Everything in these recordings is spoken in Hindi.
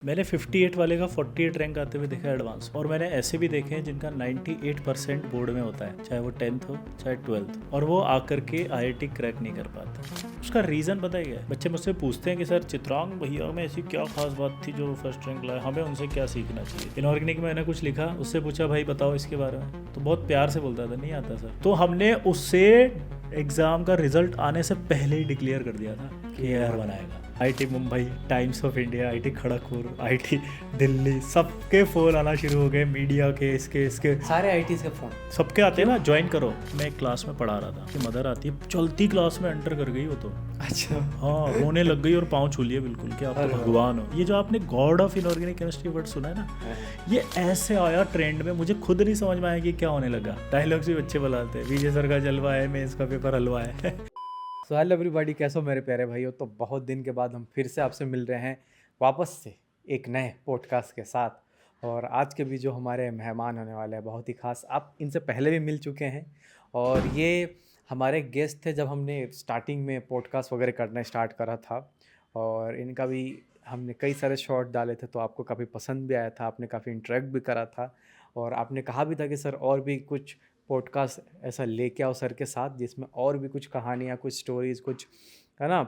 मैंने 58 वाले का 48 रैंक आते हुए देखा एडवांस, और मैंने ऐसे भी देखे हैं जिनका 98% बोर्ड में होता है, चाहे वो 10th हो चाहे 12th, और वो आकर के आईआईटी क्रैक नहीं कर पाते। उसका रीज़न पता ही है। बच्चे मुझसे पूछते हैं कि सर चित्रांग भैया में ऐसी क्या खास बात थी जो फर्स्ट रैंक लाए, हमें उनसे क्या सीखना चाहिए। इनऑर्गेनिक में मैंने कुछ लिखा, उससे पूछा भाई बताओ इसके बारे में, तो बहुत प्यार से बोलता था नहीं आता सर। तो हमने उससे एग्ज़ाम का रिजल्ट आने से पहले ही डिक्लेयर कर दिया था कि यार बनाएगा। IT Mumbai, times of India, IT Kharagpur, IT Delhi, सबके फ़ोन आना शुरू हो गए, मीडिया के इसके सारे आईटीज़ का फ़ोन सबके आते हैं ना, ज्वाइन करो। मैं एक क्लास में पढ़ा रहा था कि मदर आती है, चलती क्लास में एंटर कर गई वो तो। अच्छा। हाँ, रोने लग गई और पाँव छू लिए बिल्कुल कि आप तो भगवान हो। ये जो आपने God of inorganic chemistry word सुना है ना, ये ऐसे आया ट्रेंड में, मुझे खुद नहीं समझ में आया कि क्या होने लगा। डायलॉग्स भी बच्चे बुलाते हैं, विजय सर का जलवा है, मैं इसका पेपर हलवा है। सो हेलो एवरीबॉडी, कैसे हो मेरे प्यारे भाइयों। तो बहुत दिन के बाद हम फिर से आपसे मिल रहे हैं वापस से एक नए पॉडकास्ट के साथ। और आज के भी जो हमारे मेहमान होने वाले हैं बहुत ही खास, आप इनसे पहले भी मिल चुके हैं और ये हमारे गेस्ट थे जब हमने स्टार्टिंग में पॉडकास्ट वगैरह करना स्टार्ट करा था। और इनका भी हमने कई सारे शॉर्ट डाले थे, तो आपको काफ़ी पसंद भी आया था, आपने काफ़ी इंटरेक्ट भी करा था और आपने कहा भी था कि सर और भी कुछ पॉडकास्ट ऐसा लेके आओ सर के साथ जिसमें और भी कुछ कहानियाँ, कुछ स्टोरीज़, कुछ है ना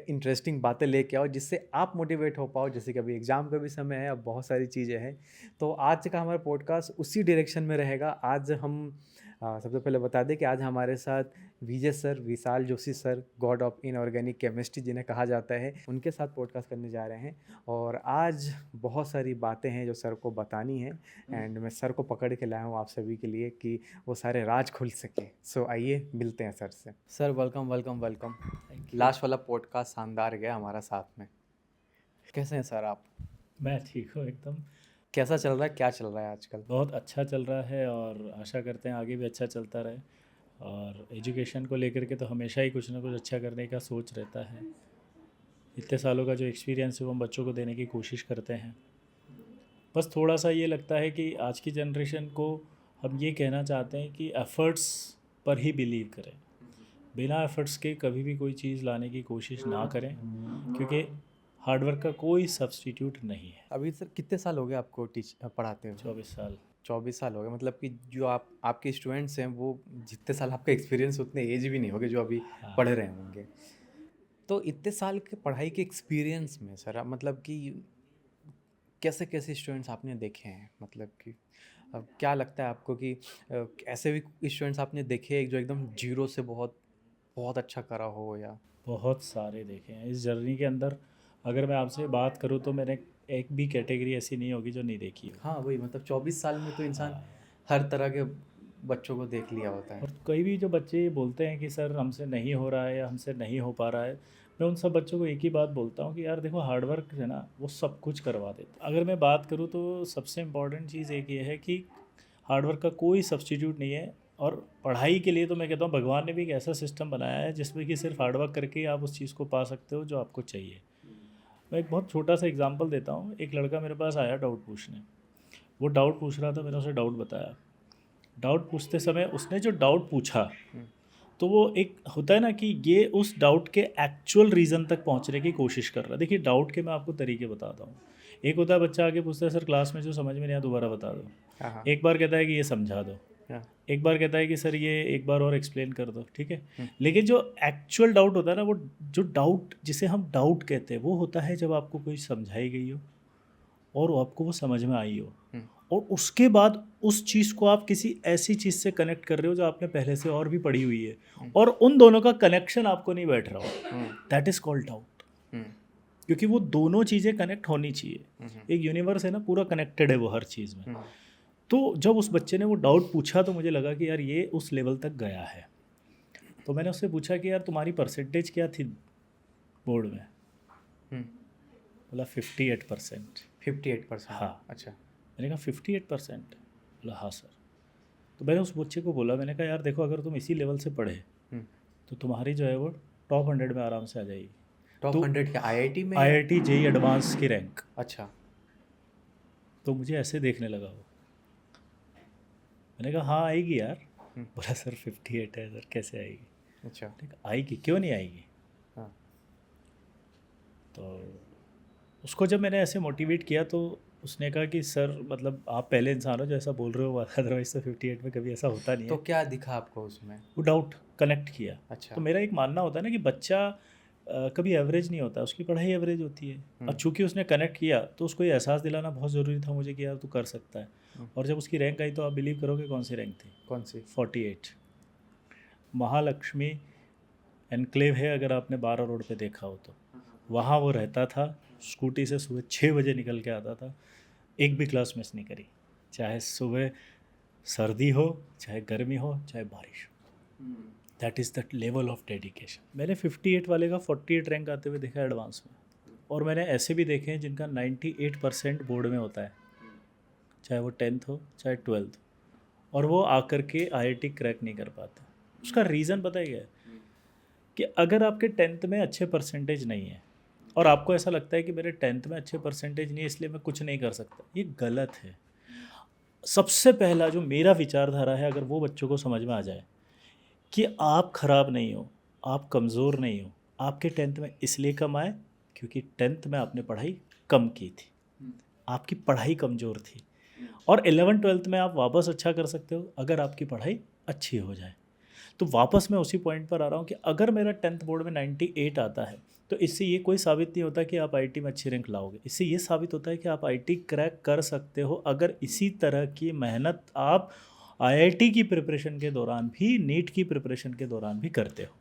इंटरेस्टिंग बातें लेके आओ जिससे आप मोटिवेट हो पाओ। जैसे कि अभी एग्ज़ाम का भी समय है, अब बहुत सारी चीज़ें हैं, तो आज का हमारा पॉडकास्ट उसी डायरेक्शन में रहेगा। आज हम सबसे पहले बता दें कि आज हमारे साथ Vijay sir, Vishal Joshi sir, god of inorganic chemistry जिन्हें कहा जाता है, उनके साथ पॉडकास्ट करने जा रहे हैं। और आज बहुत सारी बातें हैं जो सर को बतानी है एंड मैं सर को पकड़ के लाया हूँ आप सभी के लिए कि वो सारे राज खुल सके। सो आइए मिलते हैं सर से। Sir welcome welcome welcome. Last वाला पॉडकास्ट शानदार गया हमारा साथ में। कैसे हैं सर आप? मैं ठीक हूँ एकदम। कैसा चल रहा है, क्या चल रहा है आजकल? बहुत अच्छा चल रहा है और आशा करते हैं आगे भी अच्छा चलता रहे। और एजुकेशन को लेकर के तो हमेशा ही कुछ ना कुछ अच्छा करने का सोच रहता है। इतने सालों का जो एक्सपीरियंस है वो हम बच्चों को देने की कोशिश करते हैं। बस थोड़ा सा ये लगता है कि आज की जनरेशन को हम ये कहना चाहते हैं कि एफ़र्ट्स पर ही बिलीव करें, बिना एफ़र्ट्स के कभी भी कोई चीज़ लाने की कोशिश ना करें, क्योंकि हार्डवर्क का कोई सब्स्टिट्यूट नहीं है। अभी सर कितने साल हो गए आपको पढ़ाते हुए? 24 साल। 24 साल हो गए, मतलब कि जो आपके स्टूडेंट्स हैं वो जितने साल आपका एक्सपीरियंस उतने एज भी नहीं होगे जो अभी हाँ। पढ़ रहे होंगे। तो इतने साल के पढ़ाई के एक्सपीरियंस में सर आप मतलब कि कैसे कैसे स्टूडेंट्स आपने देखे हैं, मतलब कि क्या लगता है आपको कि ऐसे भी स्टूडेंट्स आपने देखे हैं जो एकदम जीरो से बहुत बहुत अच्छा करा हो या? बहुत सारे देखे हैं इस जर्नी के अंदर। अगर मैं आपसे बात करूं तो मैंने एक भी कैटेगरी ऐसी नहीं होगी जो नहीं देखी हो। हाँ वही, मतलब 24 साल में तो इंसान हाँ। हर तरह के बच्चों को देख लिया होता है। और कई भी जो बच्चे ये बोलते हैं कि सर हमसे नहीं हो रहा है या हमसे नहीं हो पा रहा है, मैं उन सब बच्चों को एक ही बात बोलता हूँ कि यार देखो, हार्डवर्क है ना, वो सब कुछ करवा देता। अगर मैं बात करूँ तो सबसे इम्पॉर्टेंट चीज़ एक ये है कि हार्डवर्क का कोई सब्स्टिट्यूट नहीं है। और पढ़ाई के लिए तो मैं कहता हूँ भगवान ने भी एक ऐसा सिस्टम बनाया है जिसमें कि सिर्फ हार्डवर्क करके ही आप उस चीज़ को पा सकते हो जो आपको चाहिए। मैं एक बहुत छोटा सा एग्जांपल देता हूँ। एक लड़का मेरे पास आया डाउट पूछने। वो डाउट पूछ रहा था, मैंने उसे डाउट बताया। डाउट पूछते समय उसने जो डाउट पूछा, तो वो एक होता है ना कि ये उस डाउट के एक्चुअल रीज़न तक पहुंचने की कोशिश कर रहा है। देखिए, डाउट के मैं आपको तरीके बताता हूँ। एक होता है बच्चा आके पूछता है सर क्लास में जो समझ में नहीं आया दोबारा बता दो। हाँ हाँ एक बार कहता है कि ये समझा दो। हाँ। एक बार कहता है कि सर ये एक बार और एक्सप्लेन कर दो, ठीक है। लेकिन जो एक्चुअल डाउट होता है ना, वो जो डाउट जिसे हम डाउट कहते हैं, वो होता है जब आपको कोई समझाई गई हो और वो आपको वो समझ में आई हो, और उसके बाद उस चीज़ को आप किसी ऐसी चीज़ से कनेक्ट कर रहे हो जो आपने पहले से और भी पढ़ी हुई है, और उन दोनों का कनेक्शन आपको नहीं बैठ रहा हो, दैट इज़ कॉल्ड डाउट। क्योंकि वो दोनों चीज़ें कनेक्ट होनी चाहिए। एक यूनिवर्स है ना, पूरा कनेक्टेड है वो हर चीज़ में। तो जब उस बच्चे ने वो डाउट पूछा तो मुझे लगा कि यार ये उस लेवल तक गया है। तो मैंने उससे पूछा कि यार तुम्हारी परसेंटेज क्या थी बोर्ड में। बोला 58%। 58%? हाँ। अच्छा। मैंने कहा 58%? बोला हाँ सर। तो मैंने उस बच्चे को बोला, मैंने कहा यार देखो, अगर तुम इसी लेवल से पढ़े तो तुम्हारी जो है वो टॉप 100 में आराम से आ जाएगी। टॉप 100 के आईआईटी में? आईआईटी जेई एडवांस की रैंक। अच्छा। तो मुझे ऐसे देखने लगा वो। मैंने कहा हाँ आएगी यार। बोला सर 58 है सर, कैसे आएगी। अच्छा। आएगी, क्यों नहीं आएगी। हाँ। तो उसको जब मैंने ऐसे मोटिवेट किया तो उसने कहा कि सर मतलब आप पहले इंसान हो जो ऐसा बोल रहे हो, अदरवाइज तो 58 में कभी ऐसा होता नहीं तो है। क्या दिखा आपको उसमें? वो डाउट कनेक्ट किया। अच्छा। तो मेरा एक मानना होता है ना कि बच्चा कभी एवरेज नहीं होता, उसकी पढ़ाई एवरेज होती है। अब चूंकि उसने कनेक्ट किया तो उसको ये एहसास दिलाना बहुत ज़रूरी था मुझे कि यार तू कर सकता है। और जब उसकी रैंक आई तो आप बिलीव करोगे कौन सी रैंक थी? कौन सी? 48। महालक्ष्मी एनक्लेव है, अगर आपने 12 रोड पे देखा हो तो वहाँ वो रहता था। स्कूटी से सुबह 6 बजे निकल के आता था, एक भी क्लास मिस नहीं करी, चाहे सुबह सर्दी हो, चाहे गर्मी हो, चाहे बारिश हो। That is the level of dedication. मैंने 58 वाले का 48 रैंक आते हुए देखा एडवांस में, और मैंने ऐसे भी देखे हैं जिनका 98% बोर्ड में होता है, चाहे वो 10th हो चाहे 12th हो, और वो आकर के आईआईटी क्रैक नहीं कर पाता। उसका रीज़न पता ही है कि अगर आपके 10th में अच्छे परसेंटेज नहीं है और आपको ऐसा लगता है कि मेरे 10th में अच्छे परसेंटेज नहीं है इसलिए मैं कुछ नहीं कर सकता, ये गलत है। सबसे पहला जो मेरा विचारधारा है, अगर वो बच्चों को समझ में आ जाए कि आप खराब नहीं हो, आप कमज़ोर नहीं हो, आपके 10th में इसलिए कम आए क्योंकि 10th में आपने पढ़ाई कम की थी, आपकी पढ़ाई कमज़ोर थी, और 11th-12th में आप वापस अच्छा कर सकते हो अगर आपकी पढ़ाई अच्छी हो जाए। तो वापस मैं उसी पॉइंट पर आ रहा हूँ कि अगर मेरा 10th बोर्ड में 98 आता है तो इससे ये कोई साबित नहीं होता कि आप आईआईटी में अच्छी रैंक लाओगे। इससे ये साबित होता है कि आप आईआईटी क्रैक कर सकते हो अगर इसी तरह की मेहनत आप आईआईटी की प्रिपरेशन के दौरान भी, नीट की प्रिपरेशन के दौरान भी करते हो।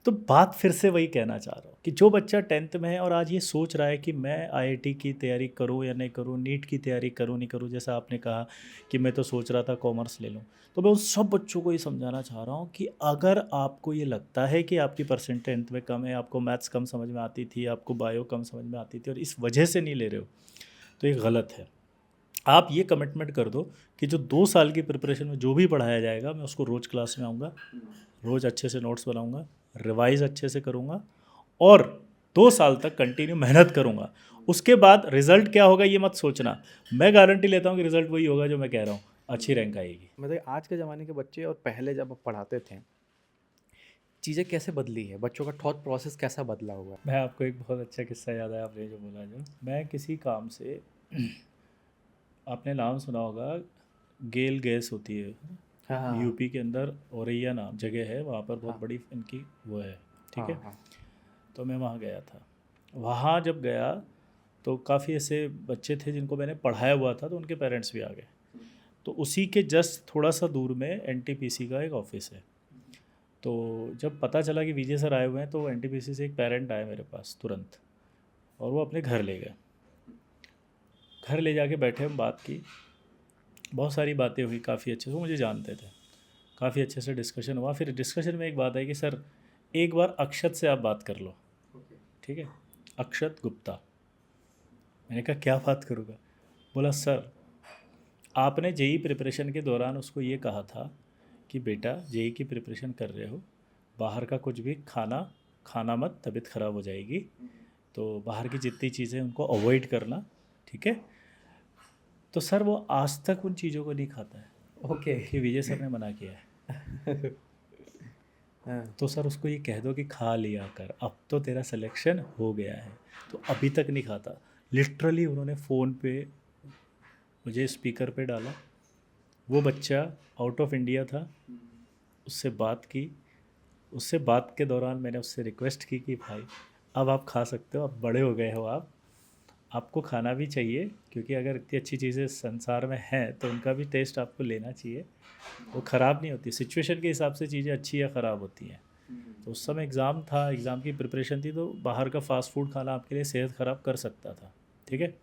तो बात फिर से वही कहना चाह रहा हूँ कि जो बच्चा 10th में है और आज ये सोच रहा है कि मैं आईआईटी की तैयारी करूँ या नहीं करूँ, नीट की तैयारी करूँ नहीं करूँ, जैसा आपने कहा कि मैं तो सोच रहा था कॉमर्स ले लूँ, तो मैं उन सब बच्चों को ये समझाना चाह रहा हूँ कि अगर आपको ये लगता है कि आपकी परसेंट 10th में कम है, आपको मैथ्स कम समझ में आती थी, आपको बायो कम समझ में आती थी और इस वजह से नहीं ले रहे हो, तो ये गलत है। आप ये कमिटमेंट कर दो कि जो 2 साल की प्रिपरेशन में जो भी पढ़ाया जाएगा मैं उसको रोज़ क्लास में आऊँगा, रोज़ अच्छे से नोट्स बनाऊँगा, रिवाइज अच्छे से करूँगा और 2 साल तक कंटिन्यू मेहनत करूँगा। उसके बाद रिज़ल्ट क्या होगा ये मत सोचना, मैं गारंटी लेता हूँ कि रिज़ल्ट वही होगा जो मैं कह रहा हूँ, अच्छी रैंक आएगी। मतलब आज के ज़माने के बच्चे और पहले जब आप पढ़ाते थे, चीज़ें कैसे बदली है? बच्चों का थॉट प्रोसेस कैसा बदला हुआ है? मैं आपको एक बहुत अच्छा किस्सा याद आया आपने जो बोला, जो मैं किसी काम से आपने नाम सुना होगा, गेल गैस होती है हाँ हाँ यूपी के अंदर, औरैया नाम जगह है, वहाँ पर बहुत हाँ बड़ी इनकी वो है, ठीक हाँ है। हाँ तो मैं वहाँ गया था। वहाँ जब गया तो काफ़ी ऐसे बच्चे थे जिनको मैंने पढ़ाया हुआ था, तो उनके पेरेंट्स भी आ गए। तो उसी के जस्ट थोड़ा सा दूर में एनटीपीसी का एक ऑफिस है। तो जब पता चला कि विजय सर आए हुए हैं तो एनटीपीसी से एक पेरेंट आया मेरे पास तुरंत, और वो अपने घर ले गए। घर ले जाके बैठे, हम बात की, बहुत सारी बातें हुई, काफ़ी अच्छे से वो मुझे जानते थे, काफ़ी अच्छे से डिस्कशन हुआ। फिर डिस्कशन में एक बात आई कि सर एक बार अक्षत से आप बात कर लो, ठीक है, अक्षत गुप्ता। मैंने कहा क्या बात करूँगा? बोला सर आपने जेई प्रिपरेशन के दौरान उसको ये कहा था कि बेटा जेई की प्रिपरेशन कर रहे हो, बाहर का कुछ भी खाना मत, तबीयत ख़राब हो जाएगी, तो बाहर की जितनी चीज़ें उनको अवॉइड करना, ठीक है। तो सर वो आज तक उन चीज़ों को नहीं खाता है ओके। कि विजय सर ने मना किया है। हाँ तो सर उसको ये कह दो कि खा लिया कर, अब तो तेरा सिलेक्शन हो गया है। तो अभी तक नहीं खाता। लिटरली उन्होंने फ़ोन पे मुझे स्पीकर पे डाला, वो बच्चा आउट ऑफ इंडिया था, उससे बात की। उससे बात के दौरान मैंने उससे रिक्वेस्ट की कि भाई अब आप खा सकते हो, अब बड़े हो गए हो, आपको खाना भी चाहिए, क्योंकि अगर इतनी अच्छी चीज़ें संसार में हैं तो उनका भी टेस्ट आपको लेना चाहिए, वो ख़राब नहीं होती, सिचुएशन के हिसाब से चीज़ें अच्छी या ख़राब होती हैं। तो उस समय एग्ज़ाम था, एग्ज़ाम की प्रिपरेशन थी, तो बाहर का फास्ट फूड खाना आपके लिए सेहत ख़राब कर सकता था, ठीक है।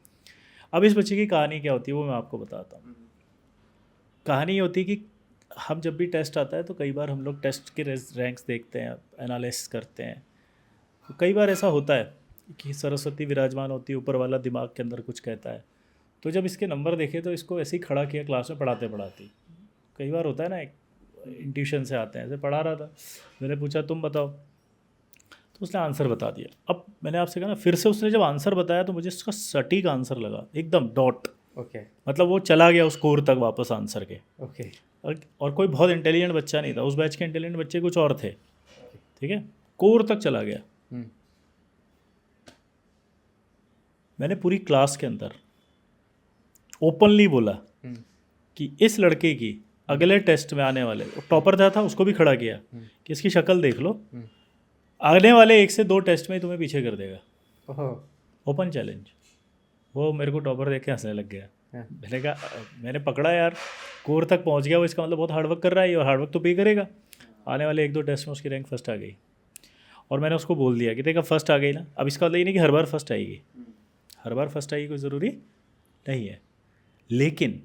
अब इस बच्चे की कहानी क्या होती है वो मैं आपको बताता हूँ। कहानी ये होती है कि हम जब भी टेस्ट आता है तो कई बार हम लोग टेस्ट के रैंक्स देखते हैं, एनालिसिस करते हैं। तो कई बार ऐसा होता है कि सरस्वती विराजमान होती है, ऊपर वाला दिमाग के अंदर कुछ कहता है। तो जब इसके नंबर देखे तो इसको ऐसे ही खड़ा किया क्लास में पढ़ाते पढ़ाते। कई बार होता है ना, एक इंट्यूशन से आते हैं, ऐसे पढ़ा रहा था, मैंने पूछा तुम बताओ, तो उसने आंसर बता दिया। अब मैंने आपसे कहा ना, फिर से उसने जब आंसर बताया तो मुझे इसका सटीक आंसर लगा, एकदम डॉट, ओके मतलब वो चला गया उस कोर तक वापस आंसर के। ओके और कोई बहुत इंटेलिजेंट बच्चा नहीं था, उस बैच के इंटेलिजेंट बच्चे कुछ और थे, ठीक है, कोर तक चला गया। मैंने पूरी क्लास के अंदर ओपनली बोला कि इस लड़के की अगले टेस्ट में आने वाले, टॉपर था उसको भी खड़ा किया कि इसकी शक्ल देख लो, आने वाले 1 से 2 टेस्ट में ही तुम्हें पीछे कर देगा। ओहो। Open challenge. वो मेरे को टॉपर देख के हंसने लग गया। मैंने कहा मैंने पकड़ा यार, कोर तक पहुंच गया वो, इसका मतलब बहुत हार्डवर्क कर रहा है और हार्डवर्क तो पे करेगा। आने वाले 1-2 टेस्ट में उसकी रैंक फर्स्ट आ गई और मैंने उसको बोल दिया कि देखा फर्स्ट आ गई ना, अब इसका मतलब ये नहीं कि हर बार फर्स्ट आएगी, हर बार फर्स्ट आएगी कोई ज़रूरी नहीं है, लेकिन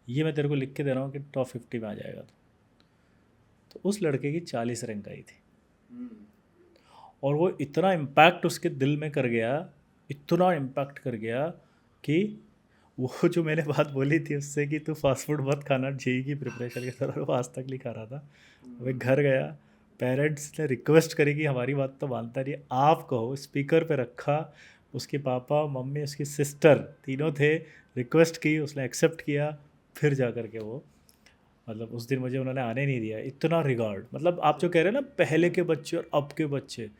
ये मैं तेरे को लिख के दे रहा हूँ कि टॉप 50 में आ जाएगा। तो उस लड़के की 40 रैंक आई थी और वो इतना इम्पैक्ट उसके दिल में कर गया, इतना इम्पैक्ट कर गया कि वो जो मैंने बात बोली थी उससे कि तू फास्ट फूड मत खाना, जेई की प्रिपरेशन के दौरान वो आज तक नहीं खा रहा था। वो घर गया, पेरेंट्स ने रिक्वेस्ट करी कि हमारी बात तो मानता नहीं, आप कहो, स्पीकर पे रखा, उसके पापा मम्मी उसकी सिस्टर तीनों थे, रिक्वेस्ट की, उसने एक्सेप्ट किया, फिर जा कर के वो मतलब उस दिन मुझे उन्होंने आने नहीं दिया। इतना रिगार्ड, मतलब आप जो कह रहे हैं ना पहले के बच्चे और अब के बच्चे,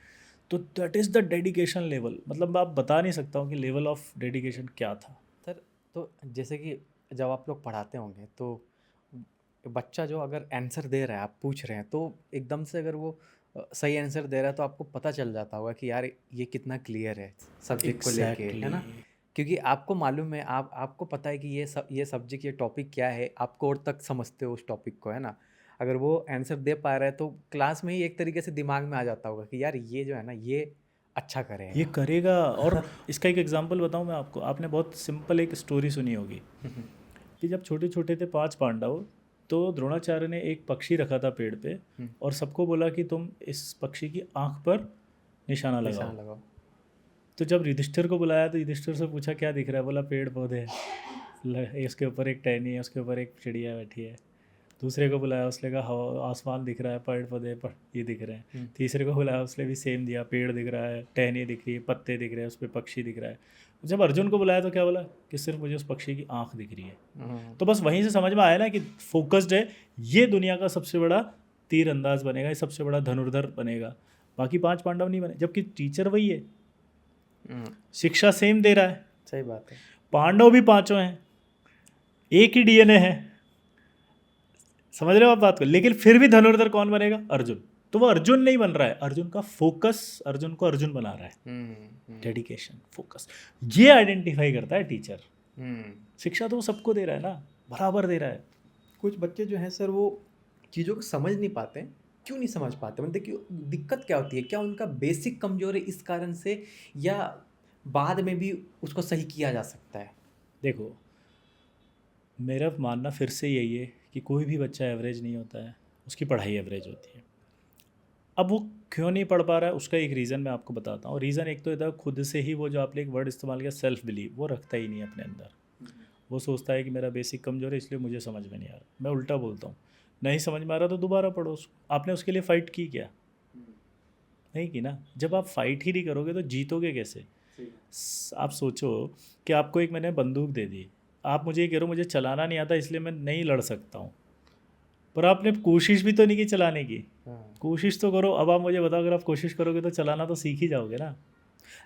तो that is the dedication level, मतलब आप बता नहीं सकता हूँ कि लेवल ऑफ डेडिकेशन क्या था। सर तो जैसे कि जब आप लोग पढ़ाते होंगे तो बच्चा जो अगर आंसर दे रहा है, आप पूछ रहे हैं, तो एकदम से अगर वो सही आंसर दे रहा है तो आपको पता चल जाता होगा कि यार ये कितना क्लियर है सब्जेक्ट को लेके, है ना? क्योंकि आपको मालूम है, आपको पता है कि ये सब्जेक्ट, ये टॉपिक क्या है, आपको और तक समझते हो उस टॉपिक को, है ना? अगर वो आंसर दे पा रहा है तो क्लास में ही एक तरीके से दिमाग में आ जाता होगा कि यार ये जो है ना, ये अच्छा ये करेगा। करेगा। और इसका एक एग्जांपल बताऊं मैं आपको, आपने बहुत सिंपल एक स्टोरी सुनी होगी कि जब छोटे छोटे थे 5 पांडव, तो द्रोणाचार्य ने एक पक्षी रखा था पेड़ पे और सबको बोला कि तुम इस पक्षी की आंख पर निशाना निशान लगाओ। लगाओ। तो जब युधिष्ठिर को बुलाया तो युधिष्ठिर से पूछा क्या दिख रहा है, बोला पेड़ पौधे इसके ऊपर एक टहनी है, उसके ऊपर एक चिड़िया बैठी है। दूसरे को बुलाया, उसने कहा हवा आसमान दिख रहा है, पेड़ पौधे पर ये दिख रहे हैं। तीसरे को बुलाया, उसने भी सेम दिया, पेड़ दिख रहा है, टहनी दिख रही है, पत्ते दिख रहे हैं, उस पर पक्षी दिख रहा है। जब अर्जुन को बुलाया तो क्या बोला कि सिर्फ मुझे उस पक्षी की आंख दिख रही है। तो बस वहीं से समझ में आया ना कि फोकस्ड है, ये दुनिया का सबसे बड़ा तीर अंदाज बनेगा, ये सबसे बड़ा धनुर्धर बनेगा। बाकी 5 पांडव नहीं बने, जबकि टीचर वही है, शिक्षा सेम दे रहा है, सही बात है। पांडव भी 5 हैं, एक ही डीएनए है, समझ रहे हो आप बात को, लेकिन फिर भी धनुर्धर कौन बनेगा? अर्जुन। तो वो अर्जुन नहीं बन रहा है, अर्जुन का फोकस अर्जुन को अर्जुन बना रहा है। डेडिकेशन, फोकस, ये आइडेंटिफाई करता है टीचर। शिक्षा तो वो सबको दे रहा है ना, बराबर दे रहा है। कुछ बच्चे जो हैं सर, वो चीज़ों को समझ नहीं पाते हैं। क्यों नहीं समझ पाते? मतलब कि दिक्कत क्या होती है? क्या उनका बेसिक कमजोर है इस कारण से, या बाद में भी उसको सही किया जा सकता है? देखो, मेरा मानना फिर से यही है कि कोई भी बच्चा एवरेज नहीं होता है, उसकी पढ़ाई एवरेज होती है। अब वो क्यों नहीं पढ़ पा रहा है, उसका एक रीज़न मैं आपको बताता हूँ। रीज़न एक तो इधर खुद से ही, वो जो आपने एक वर्ड इस्तेमाल किया सेल्फ बिलीव, वो रखता ही नहीं अपने अंदर। वो सोचता है कि मेरा बेसिक कमज़ोर है इसलिए मुझे समझ में नहीं आ रहा। मैं उल्टा बोलता हूँ, नहीं समझ में आ रहा तो दोबारा पढ़ो उसको। आपने उसके लिए फ़ाइट की क्या? नहीं की ना। जब आप फाइट ही नहीं करोगे तो जीतोगे कैसे? आप सोचो कि आपको एक मैंने बंदूक दे दी, आप मुझे ये कह रहे हो मुझे चलाना नहीं आता इसलिए मैं नहीं लड़ सकता हूँ, पर आपने कोशिश भी तो नहीं की चलाने की। कोशिश तो करो। अब आप मुझे बताओ, अगर आप कोशिश करोगे तो चलाना तो सीख ही जाओगे ना।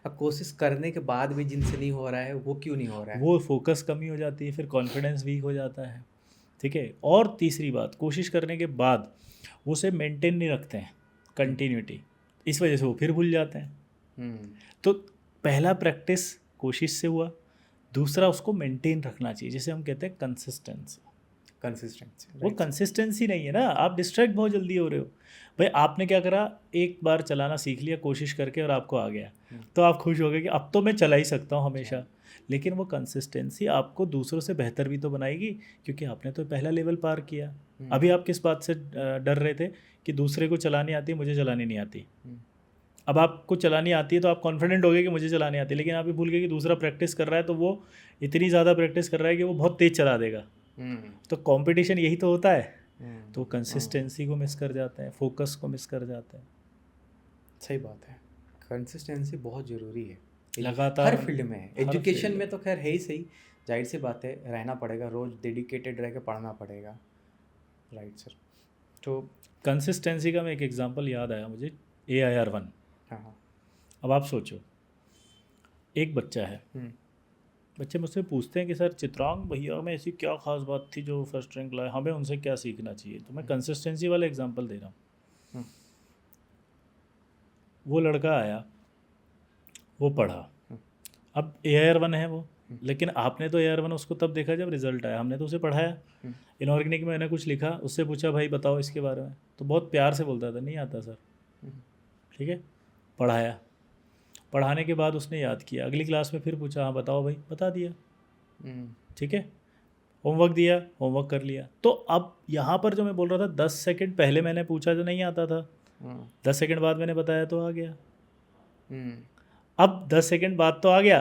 अब कोशिश करने के बाद भी जिनसे नहीं हो रहा है, वो क्यों नहीं हो रहा है? वो फोकस कमी हो जाती है, फिर कॉन्फिडेंस वीक हो जाता है, ठीक है। और तीसरी बात, कोशिश करने के बाद वो उसे मेंटेन नहीं रखते हैं, कंटिन्यूटी, इस वजह से वो फिर भूल जाते हैं। तो पहला प्रैक्टिस कोशिश से हुआ, दूसरा उसको मेंटेन रखना चाहिए, जिसे हम कहते हैं कंसिस्टेंसी। वो कंसिस्टेंसी नहीं है ना, आप डिस्ट्रैक्ट बहुत जल्दी हो रहे हो। भाई आपने क्या करा, एक बार चलाना सीख लिया कोशिश करके और आपको आ गया, तो आप खुश हो गए कि अब तो मैं चला ही सकता हूँ हमेशा। लेकिन वो कंसिस्टेंसी आपको दूसरों से बेहतर भी तो बनाएगी, क्योंकि आपने तो पहला लेवल पार किया। अभी आप किस बात से डर रहे थे कि दूसरे को चलानी आती है, मुझे चलानी नहीं आती। अब आपको चलानी आती है तो आप कॉन्फिडेंट हो गए कि मुझे चलानी आती है, लेकिन आप ये भूल गए कि दूसरा प्रैक्टिस कर रहा है, तो वो इतनी ज़्यादा प्रैक्टिस कर रहा है कि वो बहुत तेज़ चला देगा। तो कंपटीशन यही तो होता है। तो कंसिस्टेंसी को मिस कर जाते हैं, फोकस को मिस कर जाते हैं। सही बात है, कंसिस्टेंसी बहुत ज़रूरी है लगातार हर फील्ड में है। एजुकेशन में तो खैर है ही सही, जाहिर सी बात है, रहना पड़ेगा, रोज़ डेडिकेटेड रह के पढ़ना पड़ेगा। Right sir. तो कंसिस्टेंसी का मैं एक एग्जांपल याद आया मुझे, AIR 1। हाँ। अब आप सोचो, एक बच्चा है, बच्चे मुझसे पूछते हैं कि सर चित्रांग भैया में ऐसी क्या खास बात थी जो फर्स्ट रैंक लाए, हमें उनसे क्या सीखना चाहिए। तो मैं कंसिस्टेंसी वाला एग्जांपल दे रहा हूँ। हम्म, वो लड़का आया, वो पढ़ा, हम्म, अब AIR 1 है वो, लेकिन आपने तो AIR 1 उसको तब देखा जब रिजल्ट आया, हमने तो उसे पढ़ाया। हम्म, इनऑर्गेनिक में मैंने कुछ लिखा, उससे पूछा भाई बताओ इसके बारे में, तो बहुत प्यार से बोलता था नहीं आता सर। हम्म, ठीक है, पढ़ाया, पढ़ाने के बाद उसने याद किया, अगली क्लास में फिर पूछा हाँ बताओ भाई, बता दिया। हम्म, ठीक है, होमवर्क दिया, होमवर्क कर लिया। तो अब यहाँ पर जो मैं बोल रहा था 10 सेकंड पहले मैंने पूछा तो नहीं आता था, हम्म, 10 सेकंड बाद मैंने बताया तो आ गया। हम्म, अब 10 सेकंड बाद तो आ गया,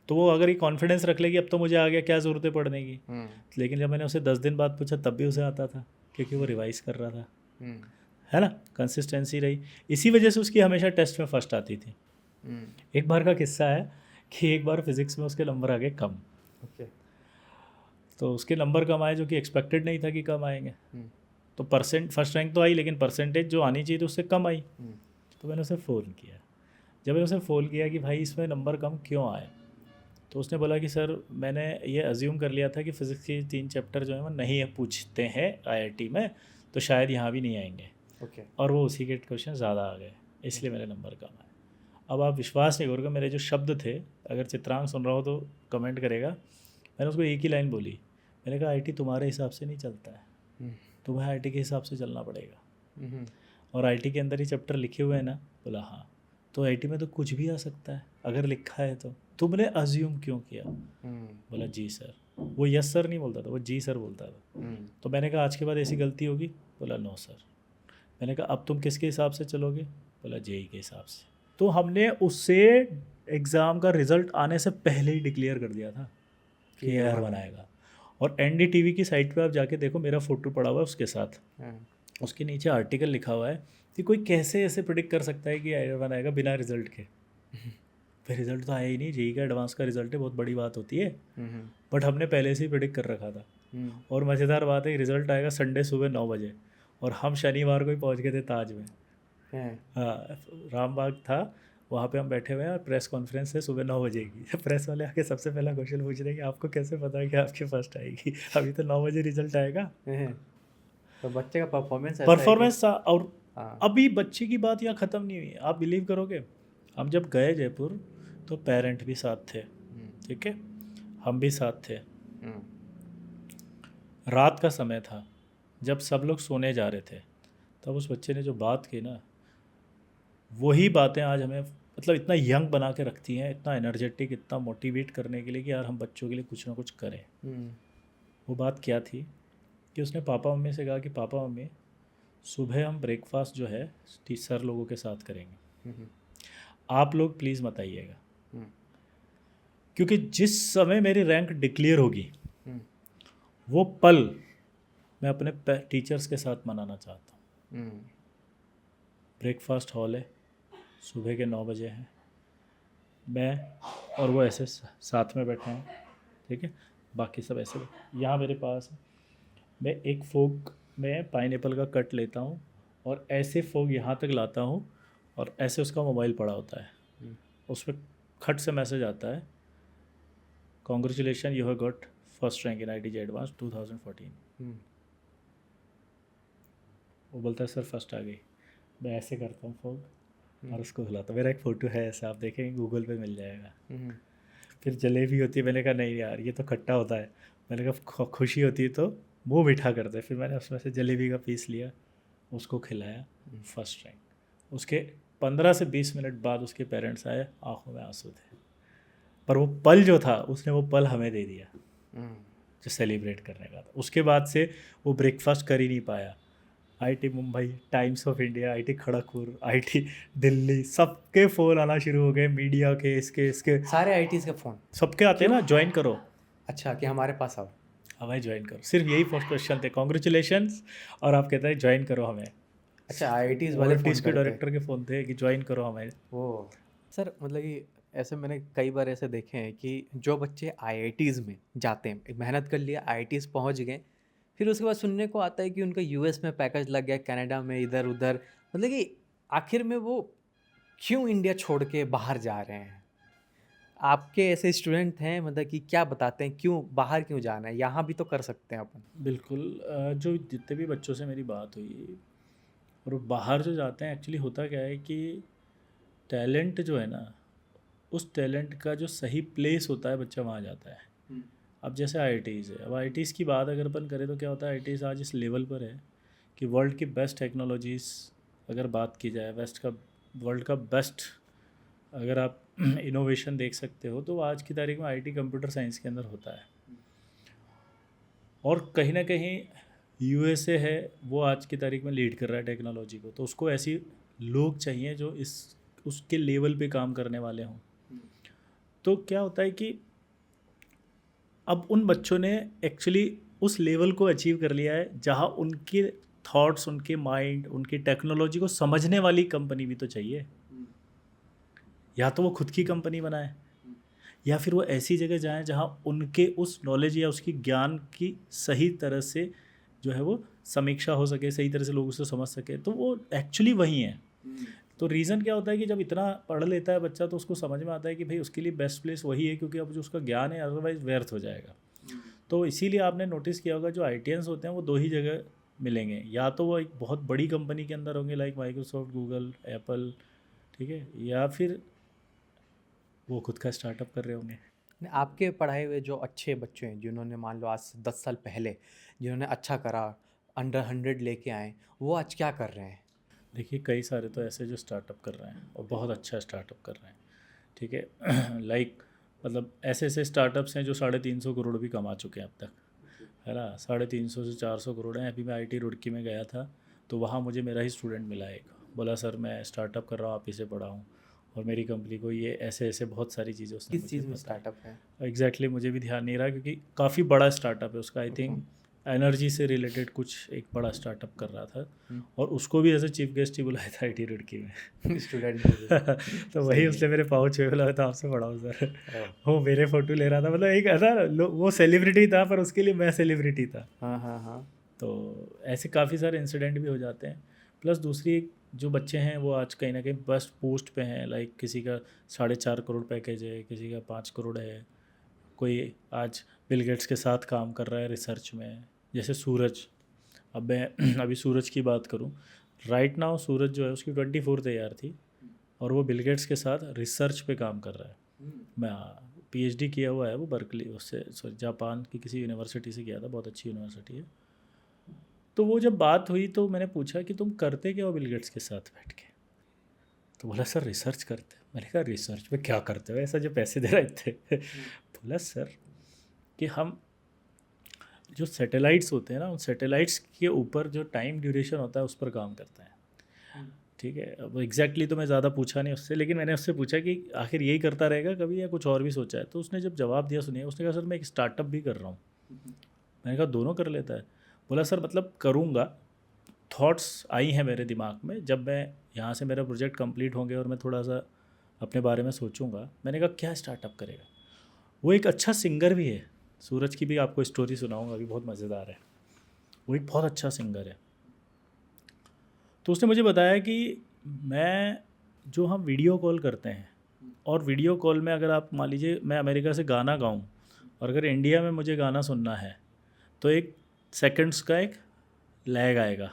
तो वो अगर ये कॉन्फिडेंस रख लेगी अब तो मुझे आ गया, क्या ज़रूरत है पढ़ने की। हम्म, लेकिन जब मैंने उसे 10 दिन बाद पूछा तब भी उसे आता था, क्योंकि वो रिवाइज कर रहा था, हम्म, है ना, कंसिस्टेंसी रही। इसी वजह से उसकी हमेशा टेस्ट में फर्स्ट आती थी। हम्म, एक बार का किस्सा है कि एक बार फिज़िक्स में उसके नंबर आ गए कम, ओके, तो उसके नंबर कम आए जो कि एक्सपेक्टेड नहीं था कि कम आएंगे। हम्म, तो परसेंट फर्स्ट रैंक तो आई, लेकिन परसेंटेज जो आनी चाहिए थी उससे कम आई। हम्म, तो मैंने उसे फ़ोन किया, जब मैंने उसे फ़ोन किया कि भाई इसमें नंबर कम क्यों आए, तो उसने बोला कि सर मैंने ये अज्यूम कर लिया था कि फ़िज़िक्स के 3 चैप्टर जो हैं वो नहीं है पूछते हैं IIT में, तो शायद यहाँ भी नहीं आएंगे, ओके, और वो उसी के क्वेश्चन ज़्यादा आ गए, इसलिए मेरे नंबर कम आए। अब आप विश्वास नहीं करोगे, मेरे जो शब्द थे, अगर चित्रांग सुन रहा हो तो कमेंट करेगा, मैंने उसको एक ही लाइन बोली, मैंने कहा IIT तुम्हारे हिसाब से नहीं चलता है, हम्म, तुम्हें IIT के हिसाब से चलना पड़ेगा। हम्म, और IIT के अंदर ही चैप्टर लिखे हुए हैं ना, बोला हाँ, तो IIT में तो कुछ भी आ सकता है अगर लिखा है तो तुमने अज्यूम क्यों किया। हम्म, बोला जी सर, वो यस सर नहीं बोलता था, वो जी सर बोलता था। हम्म, तो मैंने कहा आज के बाद ऐसी गलती होगी, बोला नो सर। मैंने कहा अब तुम किसके हिसाब से चलोगे, बोला JEE के हिसाब से। तो हमने उससे एग्ज़ाम का रिज़ल्ट आने से पहले ही डिक्लेयर कर दिया था कि कि AIR AIR 1 बनाएगा। और NDTV की साइट पे आप जाके देखो, मेरा फ़ोटो पड़ा हुआ है उसके साथ, हाँ, उसके नीचे आर्टिकल लिखा हुआ है कि कोई कैसे ऐसे प्रिडिक्ट कर सकता है कि AIR 1 आएगा बिना रिजल्ट के। फिर रिजल्ट तो आया ही नहीं, JEE का एडवांस का रिजल्ट है, बहुत बड़ी बात होती है, हम्म, बट हमने पहले से ही प्रिडिक्ट कर रखा था। हम्म, और मज़ेदार बात है, रिजल्ट आएगा संडे सुबह 9 बजे, और हम शनिवार को ही पहुंच गए थे ताज में। हाँ, हाँ, रामबाग था, वहाँ पे हम बैठे हुए हैं और प्रेस कॉन्फ्रेंस है सुबह 9 बजे की। प्रेस वाले आके सबसे पहला क्वेश्चन पूछ रहे हैं कि आपको कैसे पता है कि आपकी फर्स्ट आएगी, अभी तो 9 बजे रिजल्ट आएगा। हाँ, तो बच्चे का परफॉर्मेंस ऐसा है कि परफॉर्मेंस था। और हाँ, अभी बच्चे की बात यहाँ ख़त्म नहीं हुई है, आप बिलीव करोगे, हम जब गए जयपुर तो पेरेंट भी साथ थे, ठीक है, हम भी साथ थे, हम्म, रात का समय था, जब सब लोग सोने जा रहे थे, तब उस बच्चे ने जो बात की ना, वही बातें आज हमें मतलब इतना यंग बना के रखती हैं, इतना एनर्जेटिक, इतना मोटिवेट करने के लिए कि यार हम बच्चों के लिए कुछ ना कुछ करें। हम्म, वो बात क्या थी कि उसने पापा मम्मी से कहा कि पापा मम्मी सुबह हम ब्रेकफास्ट जो है सर लोगों के साथ करेंगे, हम्म, आप लोग प्लीज़ मत आइएगा, हम्म, क्योंकि जिस समय मेरी रैंक डिक्लेयर होगी हम्म, वो पल मैं अपने टीचर्स के साथ मनाना चाहता हूँ। हम्म, ब्रेकफास्ट हॉल है, सुबह के 9 बजे हैं, मैं और वो ऐसे साथ में बैठे हैं, ठीक है, बाकी सब ऐसे यहाँ मेरे पास है। मैं एक फोक में पाइनएप्पल का कट लेता हूँ और ऐसे फोक यहाँ तक लाता हूँ, और ऐसे उसका मोबाइल पड़ा होता है, हम्म, उसमें खट से मैसेज आता है, congratulation you have got first rank in IIT advance 2014। हम्म, वो बोलता है सर फर्स्ट आ गई, मैं ऐसे करता हूँ फोक हम्म, और उसको खिलाता हूँ। मेरा एक फ़ोटो है ऐसा, आप देखेंगे गूगल पे मिल जाएगा। हम्म, फिर जलेबी होती है, मैंने कहा नहीं यार ये तो खट्टा होता है, मैंने कहा खुशी होती है तो मुँह मीठा करते हैं। फिर मैंने उसमें से जलेबी का पीस लिया, उसको खिलाया, फर्स्ट रैंक। उसके 15 से 20 मिनट बाद उसके पेरेंट्स आए, आंखों में आंसू थे, पर वो पल जो था उसने वो पल हमें दे दिया हम्म, जो सेलिब्रेट करने का था। उसके बाद से वो ब्रेकफास्ट कर ही नहीं पाया। IIT Mumbai, times of India, IIT Kharagpur, IIT Delhi, सबके फ़ोन आना शुरू हो गए, मीडिया के, इसके सारे आईटीज का फोन सबके आते हैं ना, ज्वाइन करो, अच्छा कि हमारे पास आओ। हमें ज्वाइन करो, सिर्फ यही फर्स्ट क्वेश्चन थे, कॉन्ग्रेचुलेशंस, और आप कहते हैं ज्वाइन करो हमें। अच्छा आईटीज वाले वर्ल्ड फोन टीज के करते हैं। डायरेक्टर के फ़ोन थे कि ज्वाइन करो हमें। वो सर मतलब कि ऐसे मैंने कई बार ऐसे देखे हैं कि जो बच्चे आईआईटीज़ में जाते हैं, एक मेहनत कर लिया, आईआईटीज़ पहुंच गए, फिर उसके बाद सुनने को आता है कि उनका यूएस में पैकेज लग गया, कनाडा में, इधर उधर, मतलब कि आखिर में वो क्यों इंडिया छोड़ के बाहर जा रहे हैं। आपके ऐसे स्टूडेंट हैं मतलब कि क्या बताते हैं, क्यों बाहर क्यों जाना है, यहाँ भी तो कर सकते हैं अपन? बिल्कुल जो जितने भी बच्चों से मेरी बात हुई और वो बाहर जो जाते हैं, एक्चुअली होता क्या है कि टैलेंट जो है ना, उस टैलेंट का जो सही प्लेस होता है बच्चा वहाँ जाता है। अब जैसे आईआईटीज़ है, अब आईआईटीज़ की बात अगर अपन करें तो क्या होता है, आईआईटीज़ आज इस लेवल पर है कि वर्ल्ड की बेस्ट टेक्नोलॉजीज़ अगर बात की जाए, वर्ल्ड का बेस्ट अगर आप इनोवेशन देख सकते हो, तो आज की तारीख में आईटी कंप्यूटर साइंस के अंदर होता है। और कहीं ना कहीं यूएसए है, वो आज की तारीख में लीड कर रहा है टेक्नोलॉजी को, तो उसको ऐसी लोग चाहिए जो इस उसके लेवल पे काम करने वाले हों। तो क्या होता है कि अब उन बच्चों ने एक्चुअली उस लेवल को अचीव कर लिया है जहाँ उनके थॉट्स, उनके माइंड, उनकी टेक्नोलॉजी को समझने वाली कंपनी भी तो चाहिए। या तो वो खुद की कंपनी बनाए, या फिर वो ऐसी जगह जाएं जहाँ उनके उस नॉलेज या उसकी ज्ञान की सही तरह से जो है वो समीक्षा हो सके, सही तरह से लोग उसे समझ सके, तो वो एक्चुअली वही हैं। तो रीज़न क्या होता है कि जब इतना पढ़ लेता है बच्चा, तो उसको समझ में आता है कि भाई उसके लिए बेस्ट प्लेस वही है, क्योंकि अब जो उसका ज्ञान है अदरवाइज़ व्यर्थ हो जाएगा। तो इसीलिए आपने नोटिस किया होगा जो आईटीएंस होते हैं वो दो ही जगह मिलेंगे, या तो वो एक बहुत बड़ी कंपनी के अंदर होंगे लाइक माइक्रोसॉफ्ट, गूगल, एप्पल, ठीक है, या फिर वो खुद का स्टार्टअप कर रहे होंगे। आपके पढ़ाए हुए जो अच्छे बच्चे हैं, जिन्होंने मान लो आज से 10 साल पहले जिन्होंने अच्छा करा, अंडर 100 लेके आए, वो आज क्या कर रहे हैं? देखिए कई सारे तो ऐसे जो स्टार्टअप कर रहे हैं और बहुत अच्छा स्टार्टअप कर रहे हैं, ठीक है। लाइक मतलब ऐसे ऐसे स्टार्टअप्स हैं जो 350 करोड़ भी कमा चुके हैं अब तक, है ना। 350 से 400 करोड़ हैं। अभी मैं आईटी रुड़की में गया था, तो वहाँ मुझे मेरा ही स्टूडेंट मिला एक, बोला सर मैं स्टार्टअप कर रहा हूँ, आप इसे पढ़ाऊँ और मेरी कंपनी को ये ऐसे ऐसे बहुत सारी चीज़ें उसने किस मुझे चीज़ में बताई। स्टार्टअप है? एग्जैक्टली मुझे भी ध्यान नहीं रहा, क्योंकि काफ़ी बड़ा स्टार्टअप है उसका, आई अच्छा। थिंक एनर्जी से रिलेटेड कुछ एक बड़ा स्टार्टअप कर रहा था, हम्म। और उसको भी एज ए चीफ गेस्ट ही बुलाया था आईटी रुड़की में। स्टूडेंट को भी। तो सही वही है। उसने मेरे पाँव छुए, बोला था आपसे पढ़ाओ सर। ओह। वो मेरे फ़ोटो ले रहा था, मतलब एक ऐसा वो सेलिब्रिटी था पर उसके लिए मैं सेलिब्रिटी था। हाँ हाँ हाँ। तो ऐसे काफ़ी सारे इंसिडेंट भी हो जाते हैं। प्लस दूसरी जो बच्चे हैं वो आज कहीं ना कहीं बेस्ट पोस्ट पे हैं, लाइक किसी का 4.5 करोड़ पैकेज है, किसी का 5 करोड़ है, कोई आज बिल गेट्स के साथ काम कर रहा है रिसर्च में, जैसे सूरज। अब मैं अभी सूरज की बात करूं, राइट नाउ सूरज जो है उसकी 24th ईयर थी और वो बिल गेट्स के साथ रिसर्च पे काम कर रहा है। मैं पीएचडी किया हुआ है वो बर्कली, उससे सॉरी जापान की किसी यूनिवर्सिटी से किया था, बहुत अच्छी यूनिवर्सिटी है। तो वो जब बात हुई तो मैंने पूछा कि तुम करते क्या हो बिल गेट्स के साथ बैठ के, तो बोला सर रिसर्च करते। मैंने कहा रिसर्च में क्या करते हो ऐसा जो पैसे दे रहे थे? बोला सर कि हम जो सैटेलाइट्स होते हैं ना, उन सैटेलाइट्स के ऊपर जो टाइम ड्यूरेशन होता है उस पर काम करता है। ठीक है, अब एग्जैक्टली तो मैं ज़्यादा पूछा नहीं उससे, लेकिन मैंने उससे पूछा कि आखिर यही करता रहेगा कभी या कुछ और भी सोचा है? तो उसने जब जवाब दिया सुनिए, उसने कहा सर मैं एक स्टार्टअप भी कर रहा हूँ। मैंने कहा दोनों कर लेता है? बोला सर मतलब करूँगा, थॉट्स आई हैं मेरे दिमाग में, जब मैं यहाँ से मेरा प्रोजेक्ट कंप्लीट होंगे और मैं थोड़ा सा अपने बारे में सोचूंगा। मैंने कहा क्या स्टार्टअप करेगा? वो एक अच्छा सिंगर भी है, सूरज की भी आपको स्टोरी सुनाऊंगा, अभी बहुत मज़ेदार है। वो एक बहुत अच्छा सिंगर है। तो उसने मुझे बताया कि मैं जो हम वीडियो कॉल करते हैं, और वीडियो कॉल में अगर आप मान लीजिए मैं अमेरिका से गाना गाऊं और अगर इंडिया में मुझे गाना सुनना है, तो एक सेकंड्स का एक लैग आएगा।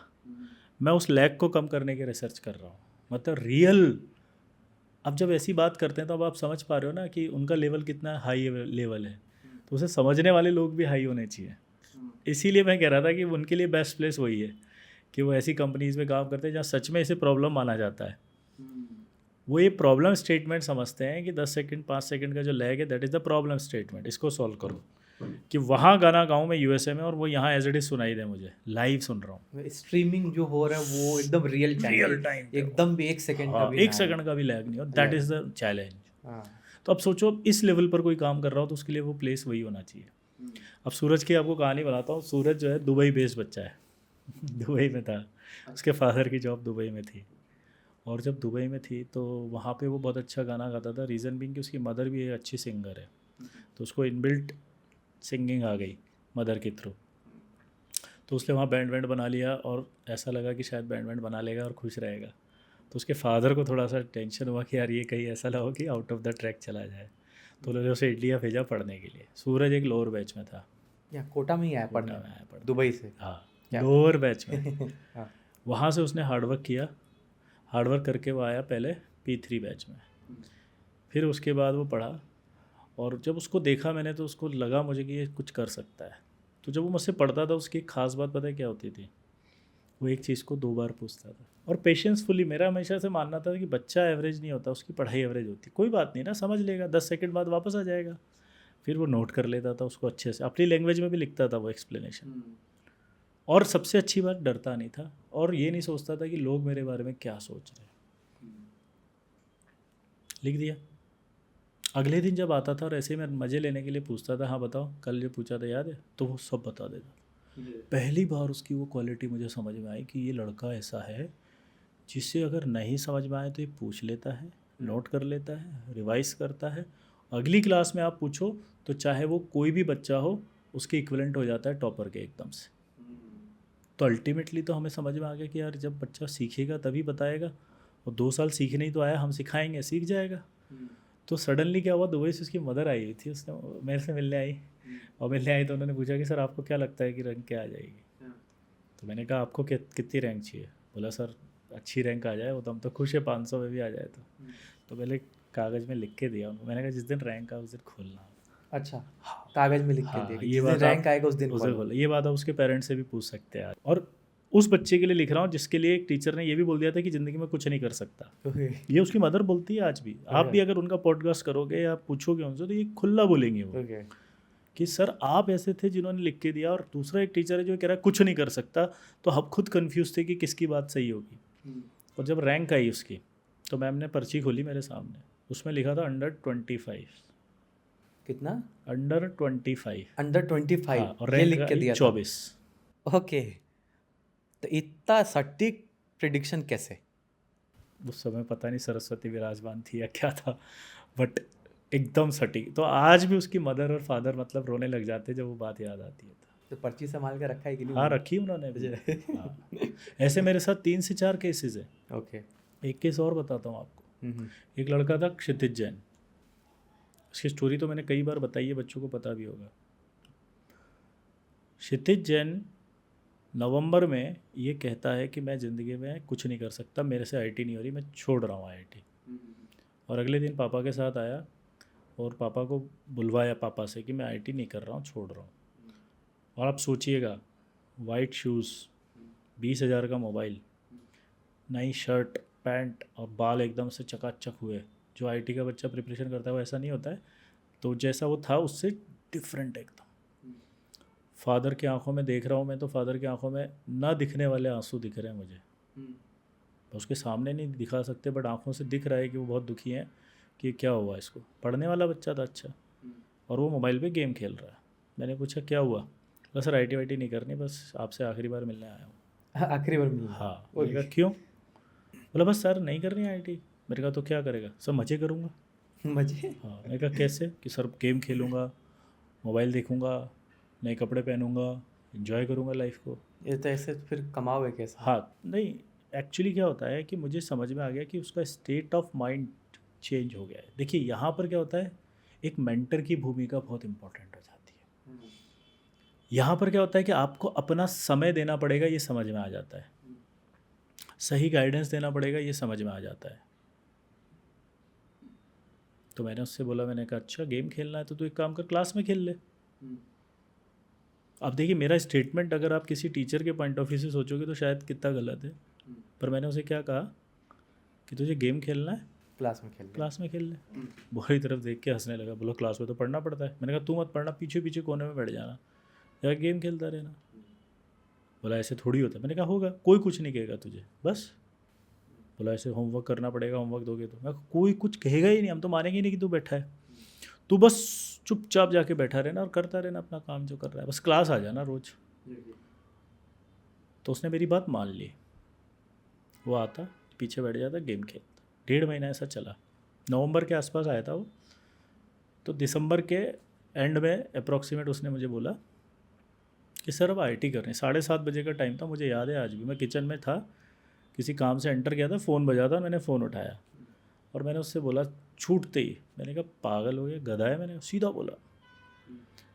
मैं उस लैग को कम करने की रिसर्च कर रहा हूँ, मतलब रियल। अब जब ऐसी बात करते हैं तो अब आप समझ पा रहे हो ना कि उनका लेवल कितना हाई लेवल है, तो उसे समझने वाले लोग भी हाई होने चाहिए। इसीलिए मैं कह रहा था कि उनके लिए बेस्ट प्लेस वही है कि वो ऐसी कंपनीज़ में काम करते हैं जहाँ सच में इसे प्रॉब्लम माना जाता है। वो ये प्रॉब्लम स्टेटमेंट समझते हैं कि 10 सेकंड 5 सेकंड का जो लैग है that is the problem statement, इसको सॉल्व करो। कि वहाँ गाना गाऊँ मैं यूएसए में और वो यहाँ एज इट इज़ सुनाई दे, मुझे लाइव सुन रहा हूँ, स्ट्रीमिंग जो हो रहा है वो एकदम रियल रियल टाइम पे हो। एकदम भी 1 सेकंड का हाँ, भी एक ना सेकंड का भी लैग नहीं हो, दैट इज़ द चैलेंज। हाँ। तो अब सोचो अब इस लेवल पर कोई काम कर रहा हो तो उसके लिए वो प्लेस वही होना चाहिए। अब सूरज की आपको कहानी बताता हूँ। सूरज जो है दुबई बेस्ड बच्चा है। दुबई में था, उसके फादर की जॉब दुबई में थी, और जब दुबई में थी तो वहाँ पे वो बहुत अच्छा गाना गाता था। रीज़न बीइंग कि उसकी मदर भी एक अच्छी सिंगर है, तो उसको इनबिल्ट सिंगिंग आ गई मदर के थ्रू। तो उसने वहाँ बैंड वैंड बना लिया और ऐसा लगा कि शायद बैंड वैंड बना लेगा और खुश रहेगा। तो उसके फादर को थोड़ा सा टेंशन हुआ कि यार ये कहीं ऐसा ना हो कि आउट ऑफ द ट्रैक चला जाए। तो उन्होंने उसे इंडिया भेजा पढ़ने के लिए। सूरज एक लोअर बैच में था, या कोटा में ही आया कोटा पढ़ने, में आया पढ़ने। दुबई से। हाँ, क्या? लोअर बैच में। हाँ। वहाँ से उसने हार्डवर्क किया, हार्डवर्क करके वो आया पहले P3 बैच में। फिर उसके बाद वो पढ़ा, और जब उसको देखा मैंने तो उसको लगा मुझे कि ये कुछ कर सकता है। तो जब वो मुझसे पढ़ता था उसकी एक ख़ास बात पता है क्या होती थी, वो एक चीज़ को 2 बार पूछता था। और पेशेंसफुली, मेरा हमेशा से मानना था कि बच्चा एवरेज नहीं होता, उसकी पढ़ाई एवरेज होती। कोई बात नहीं ना, समझ लेगा, 10 सेकंड बाद वापस आ जाएगा। फिर वो नोट कर लेता था उसको अच्छे से, अपनी लैंग्वेज में भी लिखता था वो एक्सप्लेनेशन। और सबसे अच्छी बात, डरता नहीं था और ये नहीं सोचता था कि लोग मेरे बारे में क्या सोच रहे हैं। लिख दिया। अगले दिन जब आता था और ऐसे ही मैं मज़े लेने के लिए पूछता था, हाँ बताओ कल जो पूछा था याद है, तो वो सब बता देता। पहली बार उसकी वो क्वालिटी मुझे समझ में आई कि ये लड़का ऐसा है जिससे अगर नहीं समझ में आए तो ये पूछ लेता है, नोट कर लेता है, रिवाइज करता है। अगली क्लास में आप पूछो तो चाहे वो कोई भी बच्चा हो, उसके इक्विवेलेंट हो जाता है टॉपर के एकदम से। तो अल्टीमेटली तो हमें समझ में आ गया कि यार जब बच्चा सीखेगा तभी बताएगा, और 2 साल सीखने ही तो आया, हम सिखाएंगे सीख जाएगा। तो सडनली क्या हुआ, दुबई से उसकी मदर आई हुई थी, उसने मेरे से मिलने आई, और मिलने आई तो उन्होंने पूछा कि सर आपको क्या लगता है कि रैंक क्या आ जाएगी। तो मैंने कहा आपको कितनी रैंक चाहिए। बोला सर अच्छी रैंक आ जाए, वो तो हम तो खुश है, 500 में भी आ जाए तो पहले कागज़ में लिख के दिया उनको। मैंने कहा जिस दिन रैंक आए उस दिन खोलना। अच्छा, कागज में लिख के हाँ, दिया कि ये जिस दिन बात रैंक आएगा उस दिन उसे खोलना। खोला। ये बात आप उसके पेरेंट्स से भी पूछ सकते हैं। और उस बच्चे के लिए लिख रहा हूँ जिसके लिए एक टीचर ने ये भी बोल दिया था कि ज़िंदगी में कुछ नहीं कर सकता। ये उसकी मदर बोलती है आज भी। आप भी अगर उनका पॉडकास्ट करोगे या पूछोगे उनसे तो ये खुला बोलेंगे वो ओके। कि सर आप ऐसे थे जिन्होंने लिख के दिया। और दूसरा एक टीचर है जो कह रहा है कुछ नहीं कर सकता, तो हम खुद कंफ्यूज थे कि किसकी बात सही होगी। और जब रैंक आई उसकी तो मैम ने पर्ची खोली मेरे सामने, उसमें लिखा था अंडर 25। कितना? अंडर 25। अंडर 25। हाँ, और ये रैंक लिख के आई दिया था। 24। ओके, तो इतना सटीक प्रिडिक्शन कैसे? उस समय पता नहीं सरस्वती विराजमान थी या क्या था, बट एकदम सटीक। तो आज भी उसकी मदर और फादर मतलब रोने लग जाते जब वो बात याद आती है। तो पर्ची संभाल के रखा है कि नहीं? हाँ, रखी उन्होंने भी। हाँ, ऐसे मेरे साथ 3 से 4 केसेस है। ओके। एक केस और बताता हूँ आपको। एक लड़का था क्षितिज जैन, उसकी स्टोरी तो मैंने कई बार बताई है, बच्चों को पता भी होगा। क्षितिज जैन नवंबर में ये कहता है कि मैं ज़िंदगी में कुछ नहीं कर सकता, मेरे से आईआईटी नहीं हो रही, मैं छोड़ रहा हूँ आईआईटी। और अगले दिन पापा के साथ आया और पापा को बुलवाया पापा से कि मैं आईआईटी नहीं कर रहा हूँ, छोड़ रहा हूँ। और आप सोचिएगा, वाइट शूज़, 20,000 का मोबाइल, नई शर्ट पैंट और बाल एकदम से चकाचक हुए। जो आईआईटी का बच्चा प्रिपरेशन करता है वो ऐसा नहीं होता है, तो जैसा वो था उससे डिफरेंट एकदम। फादर की आंखों में देख रहा हूँ मैं, तो फादर की आंखों में ना दिखने वाले आंसू दिख रहे हैं मुझे। उसके सामने नहीं दिखा सकते, बट आंखों से दिख रहा है कि वो बहुत दुखी हैं कि क्या हुआ इसको। पढ़ने वाला बच्चा था अच्छा, और वो मोबाइल पे गेम खेल रहा है। मैंने पूछा क्या हुआ? बोला सर आईआईटी वाईटी नहीं करनी, बस आपसे आखिरी बार मिलने आया हूँ। आखिरी बार मिलना? हाँ। मैंने कहा क्यों? बोला बस सर नहीं करनी आईआईटी। मैंने कहा तो क्या करेगा? सर मज़े करूँगा। मजे? हाँ। मैंने कहा कैसे? कि सर गेम खेलूँगा, मोबाइल देखूँगा, नए कपड़े पहनूँगा, एंजॉय करूँगा लाइफ को। ये तो ऐसे फिर कमाओगे कैसे? हाँ, नहीं एक्चुअली क्या होता है कि मुझे समझ में आ गया कि उसका स्टेट ऑफ माइंड चेंज हो गया है। देखिए यहाँ पर क्या होता है, एक मेंटर की भूमिका बहुत इंपॉर्टेंट हो जाती है। यहाँ पर क्या होता है कि आपको अपना समय देना पड़ेगा, ये समझ में आ जाता है। सही गाइडेंस देना पड़ेगा, ये समझ में आ जाता है। तो मैंने उससे बोला, मैंने कहा अच्छा गेम खेलना है तो तू एक काम कर, क्लास में खेल ले। अब देखिए मेरा स्टेटमेंट अगर आप किसी टीचर के पॉइंट ऑफ व्यू से सोचोगे तो शायद कितना गलत है, पर मैंने उसे क्या कहा कि तुझे गेम खेलना है, क्लास में खेल ले। क्लास में खेल ले। बुरी तरफ देख के हंसने लगा, बोला क्लास में तो पढ़ना पड़ता है। मैंने कहा तू मत पढ़ना, पीछे पीछे कोने में बैठ जाना या गेम खेलता रहना। बोला ऐसे थोड़ी होता है। मैंने कहा होगा, कोई कुछ नहीं कहेगा तुझे, बस। बोला ऐसे होमवर्क करना पड़ेगा, होमवर्क दोगे तो। मैं कोई कुछ कहेगा ही नहीं, हम तो मानेंगे ही नहीं कि तू बैठा है, तू बस चुपचाप जाके बैठा रहना और करता रहना अपना काम जो कर रहा है, बस क्लास आ जाना रोज़। तो उसने मेरी बात मान ली, वो आता पीछे बैठ जाता, गेम खेलता। 1.5 महीना ऐसा चला। नवंबर के आसपास आया था वो, तो दिसंबर के एंड में अप्रॉक्सीमेट उसने मुझे बोला कि सर अब आईआईटी कर रहे हैं। 7:30 बजे का टाइम था, मुझे याद है आज भी। मैं किचन में था, किसी काम से एंटर किया था, फ़ोन बजा था, मैंने फ़ोन उठाया और मैंने उससे बोला छूटते ही मैंने कहा पागल हो गया, गधा है, मैंने सीधा बोला।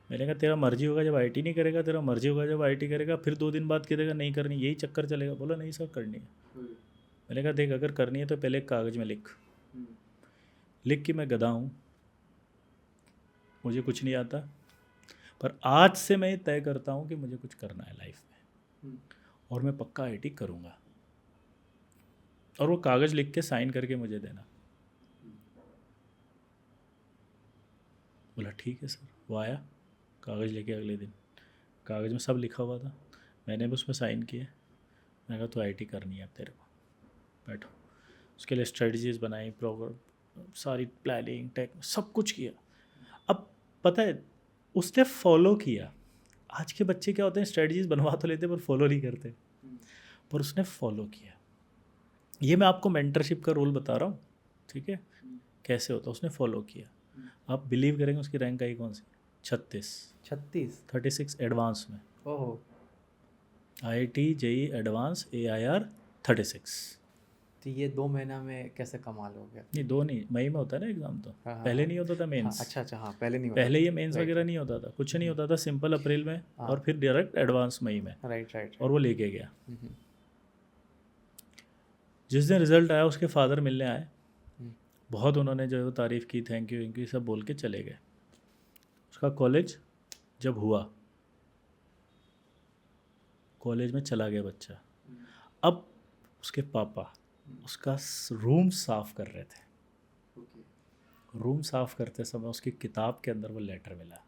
मैंने कहा तेरा मर्जी होगा जब आईटी नहीं करेगा, तेरा मर्जी होगा जब आईटी करेगा, फिर 2 दिन बाद कहेगा नहीं करनी, यही चक्कर चलेगा। बोला नहीं सर करनी है। मैंने कहा देख अगर करनी है तो पहले एक कागज़ में लिख कि मैं गधा हूँ, मुझे कुछ नहीं आता, पर आज से मैं तय करता हूँ कि मुझे कुछ करना है लाइफ में और मैं पक्का आईटी करूँगा। और वो कागज़ लिख के साइन करके मुझे देना। बोला ठीक है सर। वो आया कागज़ लेके अगले दिन, कागज़ में सब लिखा हुआ था, मैंने भी उसमें साइन किए। मैंने कहा तो आईटी करनी है अब तेरे को, बैठो। उसके लिए स्ट्रेटजीज बनाई, प्रोग्राम, सारी प्लानिंग, टेक, सब कुछ किया। अब पता है उसने फॉलो किया। आज के बच्चे क्या होते हैं, स्ट्रेटजीज बनवा तो लेते पर फॉलो नहीं करते, पर उसने फॉलो किया। ये मैं आपको मेंटरशिप का रोल बता रहा हूँ, ठीक है, कैसे होता है। उसने फॉलो किया। आप बिलीव करेंगे उसकी रैंक आई कौन सी? 36 एडवांस में। ओहो। IIT JEE advance AIR 36। तो ये 2 महीना में कैसे कमाल हो गया? नहीं 2 नहीं, मई में होता है ना एग्ज़ाम तो। हाँ, हाँ, पहले हाँ। नहीं होता था हाँ, मेंस। अच्छा हाँ, पहले नहीं होता पहले था। ये मेंस राइट, वगैरह नहीं होता था, कुछ नहीं होता था, सिंपल अप्रैल में हाँ। और फिर डायरेक्ट एडवांस मई में। राइट। और वो लेके गया। हम्म, जिस दिन रिजल्ट आया उसके फादर मिलने आए, हम्म। बहुत उन्होंने जो है वो तारीफ़ की, थैंक यू सब बोल के चले गए। उसका कॉलेज जब हुआ, कॉलेज में चला गया बच्चा। अब उसके पापा उसका रूम साफ़ कर रहे थे। रूम साफ़ करते समय उसकी किताब के अंदर वो लेटर मिला।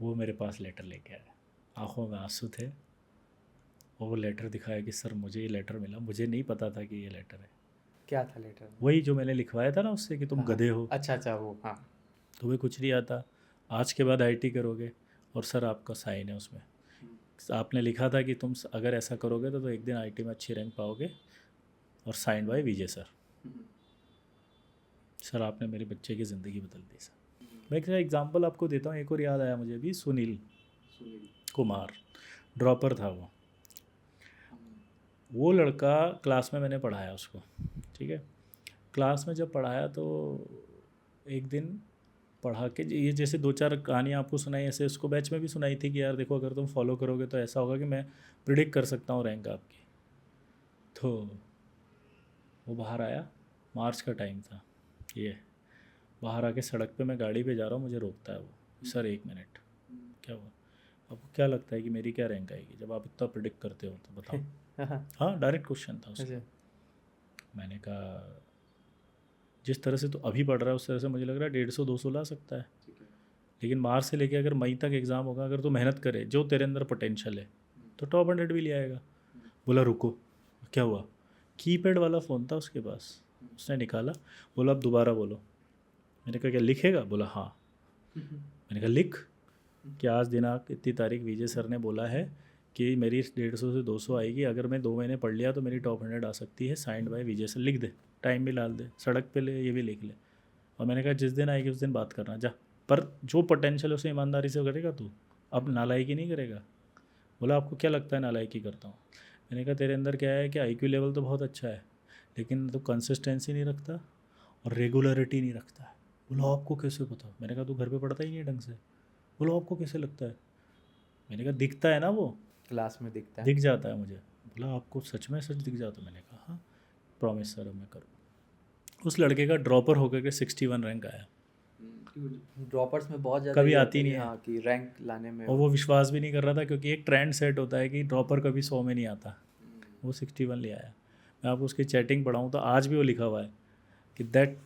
वो मेरे पास लेटर लेके आया, आँखों में आंसू थे, और वो लेटर दिखाया कि सर मुझे ये लेटर मिला, मुझे नहीं पता था कि ये लेटर है। क्या था लेटर में? वही जो मैंने लिखवाया था ना उससे कि तुम हाँ, गधे हो, अच्छा वो, हाँ। तुम्हें कुछ नहीं आता, आज के बाद आईटी करोगे, और सर आपका साइन है उसमें। आपने लिखा था कि तुम अगर ऐसा करोगे तो एक दिन आईटी में अच्छी रैंक पाओगे, और साइन बाय विजय सर। सर आपने मेरे बच्चे की ज़िंदगी बदल दी सर। मैं एक एग्जांपल आपको देता हूँ, एक और याद आया मुझे अभी, सुनील कुमार, ड्रॉपर था वो लड़का क्लास में मैंने पढ़ाया उसको, ठीक है। क्लास में जब पढ़ाया तो एक दिन पढ़ा के ये जैसे 2-4 कहानियाँ आपको सुनाई, ऐसे उसको बैच में भी सुनाई थी कि यार देखो अगर तुम फॉलो करोगे तो ऐसा होगा कि मैं प्रिडिक्ट कर सकता हूँ रैंक आपकी। तो वो बाहर आया, मार्च का टाइम था ये, बाहर आके सड़क पे मैं गाड़ी पे जा रहा हूँ, मुझे रोकता है वो, सर 1 मिनट। क्या हुआ? आपको क्या लगता है कि मेरी क्या रैंक आएगी जब आप इतना प्रिडिक्ट करते हो, तो बताओ। हाँ डायरेक्ट क्वेश्चन था उसका। मैंने कहा जिस तरह से तो अभी पढ़ रहा है उस तरह से मुझे लग रहा है 150-200 ला सकता है, लेकिन मार्च से लेके अगर मई तक एग्ज़ाम होगा, अगर तो मेहनत करे, जो तेरे अंदर पोटेंशियल है, तो टॉप 100 भी ले आएगा। बोला रुको, क्या हुआ? कीपैड वाला फ़ोन था उसके पास, उसने निकाला, बोला अब दोबारा बोलो। मैंने कहा क्या लिखेगा? बोला हाँ। मैंने कहा लिख कि आज दिनांक इतनी तारीख विजय सर ने बोला है कि मेरी 150 से 200 आएगी, अगर मैं 2 महीने पढ़ लिया तो मेरी टॉप 100 आ सकती है, साइंड बाय विजय सर। लिख दे, टाइम भी डाल दे, सड़क पे ले, ये भी लिख ले। और मैंने कहा जिस दिन आएगी उस दिन बात करना, जा, पर जो पोटेंशियल उसे ईमानदारी से करेगा तू, अब नालायकी नहीं करेगा। बोला आपको क्या लगता है नालायकी करता हूँ? मैंने कहा तेरे अंदर क्या है कि IQ लेवल तो बहुत अच्छा है, लेकिन तो कंसिस्टेंसी नहीं रखता और रेगुलरिटी नहीं रखता है। बोला आपको कैसे पता? मैंने कहा तू घर पे पढ़ता ही नहीं ढंग से। बोला आपको कैसे लगता है? मैंने कहा दिखता है ना, वो क्लास में दिखता है, दिख जाता है मुझे। बोला आपको सच में सच दिख जाता? मैंने कहा हाँ प्रॉमिस सर, अब मैं करूँ। उस लड़के का ड्रॉपर होकर के 61 रैंक आया। ड्रॉपर्स में बहुत ज़्यादा कभी ये आती होता नहीं कि है। हाँ कि रैंक लाने में और वो विश्वास भी नहीं कर रहा था, क्योंकि एक ट्रेंड सेट होता है कि ड्रॉपर कभी 100 में नहीं आता। वो 61 ले आया। मैं आपको उसकी चैटिंग पढ़ाऊँ तो आज भी वो लिखा हुआ है कि that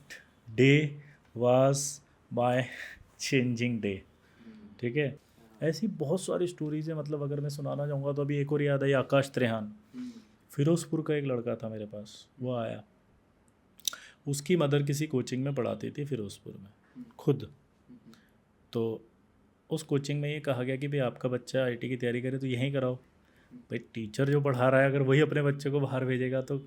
day was my changing day, ठीक है। ऐसी बहुत सारी स्टोरीज है, मतलब अगर मैं सुनाना चाहूँगा तो अभी एक और याद आई, आकाश त्रेहान, फिरोज़पुर का एक लड़का था मेरे पास, वो आया। उसकी मदर किसी कोचिंग में पढ़ाती थी फिरोज़पुर में खुद। तो उस कोचिंग में ये कहा गया कि भाई आपका बच्चा आईटी की तैयारी करे तो यहीं कराओ। भाई टीचर जो पढ़ा रहा है अगर वही अपने बच्चे को बाहर भेजेगा तो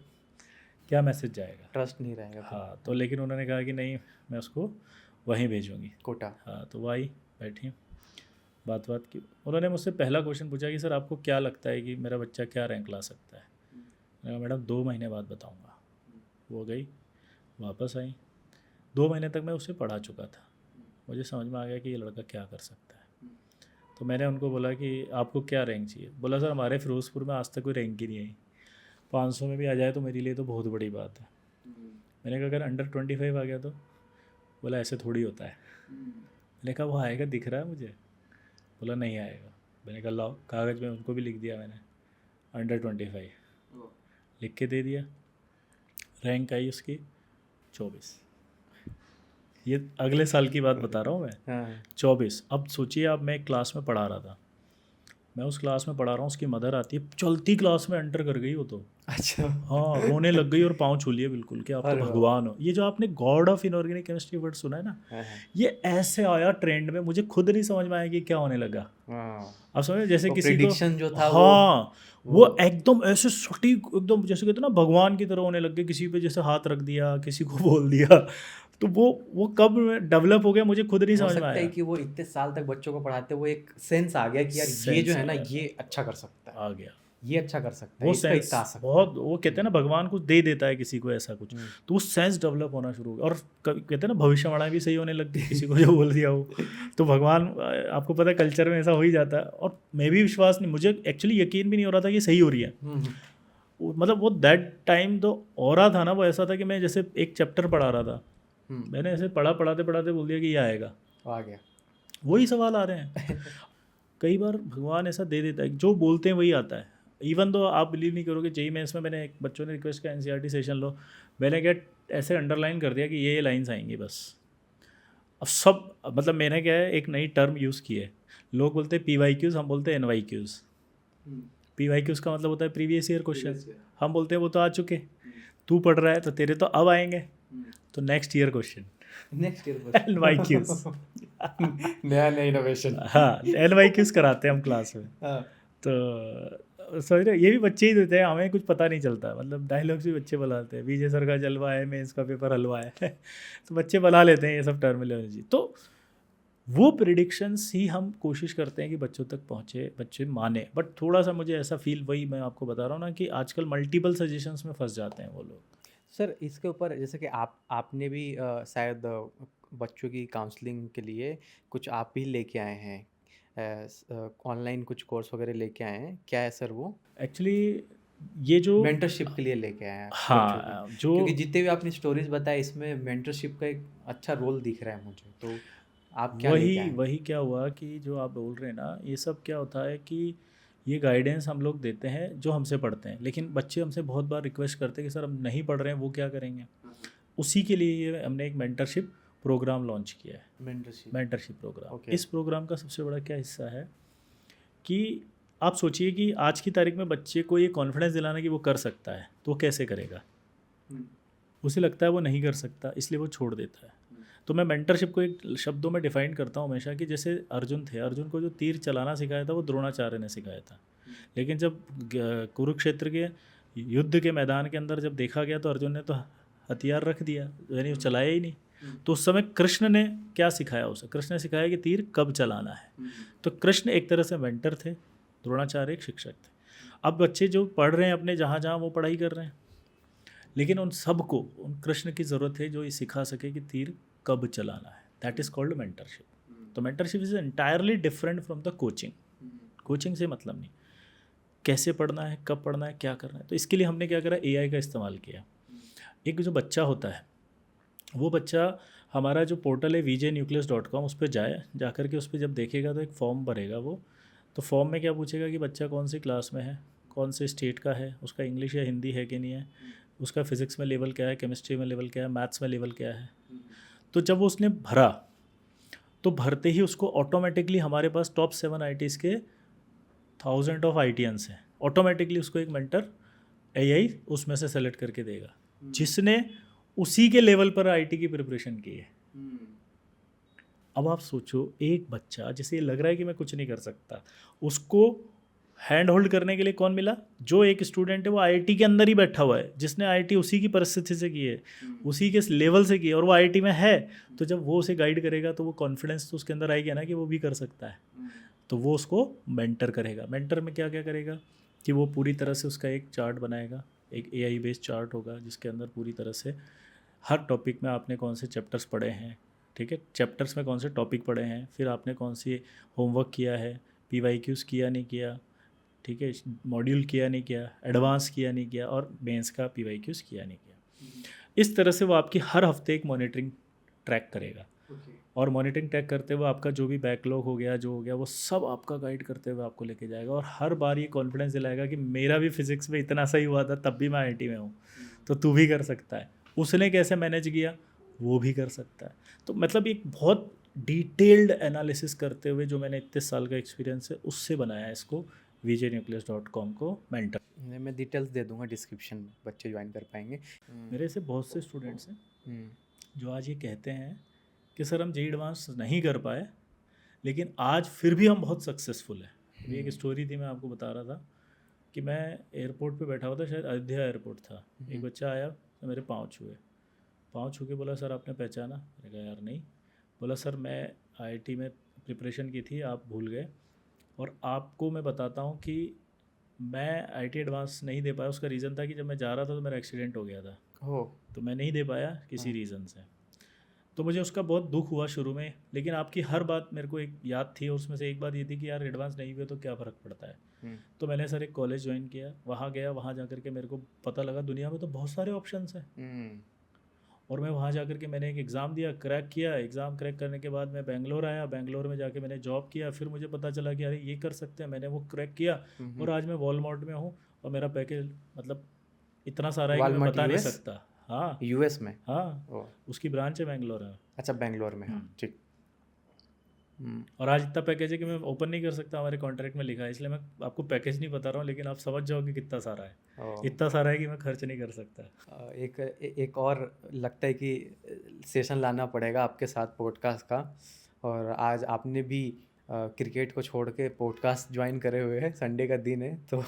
क्या मैसेज जाएगा? ट्रस्ट नहीं रहेगा फिर। हाँ, तो लेकिन उन्होंने कहा कि नहीं मैं उसको वहीं भेजूँगी, कोटा। हाँ। तो वो आई, बैठी, बात की। उन्होंने मुझसे पहला क्वेश्चन पूछा कि सर आपको क्या लगता है कि मेरा बच्चा क्या रैंक ला सकता है? मैंने कहा मैडम 2 महीने बाद बताऊँगा। वो गई, वापस आई। 2 महीने तक मैं उसे पढ़ा चुका था। मुझे समझ में आ गया कि ये लड़का क्या कर सकता है। तो मैंने उनको बोला कि आपको क्या रैंक चाहिए। बोला सर हमारे फिरोज़पुर में आज तक कोई रैंक ही नहीं आई, 500 में भी आ जाए तो मेरे लिए तो बहुत बड़ी बात है। मैंने कहा अगर अंडर 25 आ गया तो। बोला ऐसे थोड़ी होता है। मैंने कहा वो आएगा दिख रहा है मुझे। बोला नहीं आएगा। मैंने कहा लाओ कागज़ में, उनको भी लिख दिया मैंने अंडर 25 लिख के दे दिया। रैंक आई उसकी 24। ये अगले साल की बात बता रहा हूँ मैं। हाँ 24। अब सोचिए, अब मैं एक क्लास में पढ़ा रहा था, मैं उस क्लास में पढ़ा रहा हूँ, उसकी मदर आती है, चलती क्लास में एंटर कर गई वो तो। अच्छा। हाँ रोने लग गई और पाँव छू लिए बिल्कुल कि आप तो अरे बाप भगवान हो। ये जो आपने God of inorganic chemistry word सुना है ना, हाँ हाँ ये ऐसे आया ट्रेंड में, मुझे खुद नहीं समझ में आया कि क्या होने लगा। हाँ, आप समझ जैसे वो किसी को, प्रिडिक्शन जो था हाँ वो वो एकदम ऐसे सटीक, एकदम जैसे कहते हैं ना भगवान की तरह होने लग गए। किसी पे जैसे हाथ रख दिया, किसी को बोल दिया, तो वो कब डेवलप हो गया मुझे खुद नहीं हो समझ में सकता है आया। कि वो इतने साल तक बच्चों को पढ़ाते, वो एक सेंस आ गया कि यार ये जो सेंस है ना आया, ये अच्छा कर सकता है, आ गया ये अच्छा कर सकता है, वो इसका सेंस। इतना आ सकता है। बहुत, वो कहते हैं ना भगवान कुछ दे देता है किसी को ऐसा कुछ, हम्म। तो वो सेंस डेवलप होना शुरू हो गया। और कहते हैं ना भविष्यवाणी भी सही होने लग गई, किसी को जो बोल दिया वो। तो भगवान, आपको पता है कल्चर में ऐसा हो ही जाता है। और मैं भी विश्वास नहीं, मुझे एक्चुअली यकीन भी नहीं हो रहा था कि सही हो रही है। हम्म, मतलब वो दैट टाइम तो ऑरा था ना, वो ऐसा था कि मैं जैसे एक चैप्टर पढ़ा रहा था, मैंने ऐसे पढ़ाते पढ़ाते बोल दिया कि ये आएगा, आ गया। वही सवाल आ रहे हैं। कई बार भगवान ऐसा दे देता है, जो बोलते हैं वही आता है। इवन दो आप बिलीव नहीं करोगे, जेई मेंस में मैंने, एक बच्चों ने रिक्वेस्ट किया एनसीईआरटी सेशन लो, मैंने क्या ऐसे अंडरलाइन कर दिया कि ये लाइंस आएंगी बस। अब सब, मतलब मैंने क्या है एक नई टर्म यूज़ की है। लोग बोलते हैं PYQs, हम बोलते हैं NYQs। PYQs का मतलब होता है प्रीवियस ईयर क्वेश्चन, हम बोलते हैं वो तो आ चुके, तू पढ़ रहा है तो तेरे तो अब आएंगे, तो next year question next year NYQs। नया नया इनोवेशन। हाँ NYQs कराते हैं हम क्लास में। हाँ तो समझ रहे, ये भी बच्चे ही देते हैं, हमें कुछ पता नहीं चलता। मतलब डायलॉग्स भी बच्चे बनाते हैं, विजय सर का जलवा है, मैं इसका पेपर हलवा है। तो बच्चे बना लेते हैं ये सब टर्मिनोलॉजी। तो वो प्रिडिक्शंस ही हम कोशिश करते हैं कि बच्चों तक पहुँचे, बच्चे माने। बट थोड़ा सा मुझे ऐसा फील, वही मैं आपको बता रहा हूँ ना, कि आजकल मल्टीपल सजेशंस में फंस जाते हैं वो लोग। सर, इसके ऊपर जैसे कि आपने भी शायद बच्चों की काउंसलिंग के लिए कुछ आप भी लेके आए हैं, ऑनलाइन कुछ कोर्स वगैरह लेके आए हैं, क्या है सर वो? एक्चुअली ये जो, मेंटरशिप के लिए लेके आए हैं बच्चों की? हाँ जो, क्योंकि जितने भी आपने स्टोरीज बताए इसमें मेंटरशिप का एक अच्छा रोल दिख रहा है मुझे, तो आप क्या लेके वही आए हैं? वही क्या हुआ कि जो आप बोल रहे हैं ना, ये सब क्या होता है कि ये गाइडेंस हम लोग देते हैं जो हमसे पढ़ते हैं, लेकिन बच्चे हमसे बहुत बार रिक्वेस्ट करते हैं कि सर हम नहीं पढ़ रहे हैं, वो क्या करेंगे। उसी के लिए ये हमने एक मेंटरशिप प्रोग्राम लॉन्च किया है। मेंटरशिप। Mentorship program, okay. इस प्रोग्राम का सबसे बड़ा क्या हिस्सा है कि आप सोचिए कि आज की तारीख में बच्चे को ये कॉन्फिडेंस दिलाना कि वो कर सकता है, तो वो कैसे करेगा। उसे लगता है वो नहीं कर सकता, इसलिए वो छोड़ देता है। तो मैं मेंटरशिप को एक शब्दों में डिफाइन करता हूँ हमेशा, कि जैसे अर्जुन थे, अर्जुन को जो तीर चलाना सिखाया था वो द्रोणाचार्य ने सिखाया था। लेकिन जब कुरुक्षेत्र के युद्ध के मैदान के अंदर जब देखा गया तो अर्जुन ने तो हथियार रख दिया, यानी वो चलाया ही नहीं। तो उस समय कृष्ण ने क्या सिखाया उसे, कृष्ण ने सिखाया कि तीर कब चलाना है। तो कृष्ण एक तरह से मेंटर थे, द्रोणाचार्य एक शिक्षक थे। अब बच्चे जो पढ़ रहे हैं अपने जहाँ जहाँ वो पढ़ाई कर रहे हैं, लेकिन उन सबको उन कृष्ण की ज़रूरत है जो ये सिखा सके कि तीर कब चलाना है। That is called mentorship. तो mentorship is entirely different from the coaching. Coaching से मतलब नहीं, कैसे पढ़ना है, कब पढ़ना है, क्या करना है। तो इसके लिए हमने क्या करा, AI का इस्तेमाल किया। एक जो बच्चा होता है, वो बच्चा हमारा जो पोर्टल है vjnucleus.com, उस पर जा कर के उस पर जब देखेगा तो एक फॉर्म भरेगा वो। तो फॉर्म में क्या पूछेगा कि बच्चा कौन सी क्लास में है, कौन से स्टेट का है, उसका इंग्लिश या हिंदी है कि नहीं है, उसका फिज़िक्स में लेवल क्या है, केमिस्ट्री में लेवल क्या है, मैथ्स में लेवल क्या है। तो जब वो उसने भरा, तो भरते ही उसको ऑटोमेटिकली हमारे पास टॉप 7 IITs के 1000 ऑफ IITians हैं, ऑटोमेटिकली उसको एक मेंटर AI उसमें से सेलेक्ट करके देगा, जिसने उसी के लेवल पर IIT की प्रिपरेशन की है। अब आप सोचो, एक बच्चा जिसे ये लग रहा है कि मैं कुछ नहीं कर सकता, उसको हैंड होल्ड करने के लिए कौन मिला, जो एक स्टूडेंट है वो IIT के अंदर ही बैठा हुआ है, जिसने IIT उसी की परिस्थिति से की है, उसी के लेवल से की है, और वो IIT में है। तो जब वो उसे गाइड करेगा तो वो कॉन्फिडेंस तो उसके अंदर आएगी ना कि वो भी कर सकता है। तो वो उसको मेंटर करेगा। मेंटर में क्या क्या करेगा कि वो पूरी तरह से उसका एक चार्ट बनाएगा, एक AI बेस्ड चार्ट होगा जिसके अंदर पूरी तरह से हर टॉपिक में आपने कौन से चैप्टर्स पढ़े हैं, ठीक है, चैप्टर्स में कौन से टॉपिक पढ़े हैं, फिर आपने कौन सी होमवर्क किया है, PYQs किया नहीं किया, ठीक है, मॉड्यूल किया नहीं किया, एडवांस किया नहीं किया, और मेंस का PYQs किया नहीं किया। इस तरह से वो आपकी हर हफ्ते एक मॉनिटरिंग ट्रैक करेगा। और मॉनिटरिंग ट्रैक करते हुए आपका जो भी बैकलॉग हो गया, जो हो गया, वो सब आपका गाइड करते हुए आपको लेके जाएगा, और हर बार ये कॉन्फिडेंस दिलाएगा कि मेरा भी फिजिक्स में इतना सही हुआ था, तब भी मैं IIT में हूँ, तो तू भी कर सकता है। उसने कैसे मैनेज किया, वो भी कर सकता है। तो मतलब एक बहुत डिटेल्ड एनालिसिस करते हुए, जो मैंने इतने साल का एक्सपीरियंस है उससे बनाया इसको, vjnucleus.com को मेंटर। मैं डिटेल्स दे दूंगा डिस्क्रिप्शन में, बच्चे ज्वाइन कर पाएंगे। मेरे ऐसे बहुत से स्टूडेंट्स हैं हम्म, जो आज ये कहते हैं कि सर हम JEE एडवांस नहीं कर पाए, लेकिन आज फिर भी हम बहुत सक्सेसफुल हैं। अभी एक स्टोरी थी, मैं आपको बता रहा था कि मैं एयरपोर्ट पे बैठा हुआ था, शायद अयोध्या एयरपोर्ट था। एक बच्चा आया तो मेरे पाँव छू के बोला, सर आपने पहचाना? मैंने कहा यार नहीं। बोला, सर मैं IIT में प्रिपरेशन की थी, आप भूल गए, और आपको मैं बताता हूँ कि मैं IIT एडवांस नहीं दे पाया। उसका रीज़न था कि जब मैं जा रहा था तो मेरा एक्सीडेंट हो गया था, हो तो मैं नहीं दे पाया किसी रीज़न से। तो मुझे उसका बहुत दुख हुआ शुरू में, लेकिन आपकी हर बात मेरे को एक याद थी, और उसमें से एक बात ये थी कि यार एडवांस नहीं हुए तो क्या फ़र्क पड़ता है। तो मैंने सर एक कॉलेज ज्वाइन किया, वहाँ गया, वहाँ जा कर के मेरे को पता लगा दुनिया में तो बहुत सारे ऑप्शंस हैं। और मैं वहाँ जा कर के मैंने एक एग्ज़ाम दिया, क्रैक किया। एग्ज़ाम क्रैक करने के बाद मैं बेंगलोर आया, बेंगलोर में जाके मैंने जॉब किया, फिर मुझे पता चला कि अरे ये कर सकते हैं, मैंने वो क्रैक किया, और आज मैं वॉलमार्ट में हूँ, और मेरा पैकेज मतलब इतना सारा है कि मैं वालमार्ट बता नहीं US, सकता। हाँ, US में। हाँ, ओ, उसकी ब्रांच है बेंगलोर में। अच्छा बेंगलोर में, हाँ ठीक। और आज इतना पैकेज है कि मैं ओपन नहीं कर सकता, हमारे कॉन्ट्रैक्ट में लिखा है, इसलिए मैं आपको पैकेज नहीं बता रहा हूँ, लेकिन आप समझ जाओगे कितना सारा है। ओ, इतना सारा है कि मैं खर्च नहीं कर सकता। एक और लगता है कि सेशन लाना पड़ेगा आपके साथ पॉडकास्ट का। और आज आपने भी क्रिकेट को छोड़ के पॉडकास्ट ज्वाइन करे हुए हैं, संडे का दिन है तो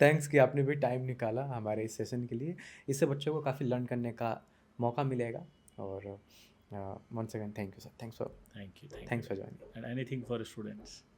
थैंक्स कि आपने भी टाइम निकाला हमारे इस सेशन के लिए। इससे बच्चों को काफ़ी लर्न करने का मौका मिलेगा। और once again, thank you, sir. Thanks for thank you thanks for joining. And anything for students.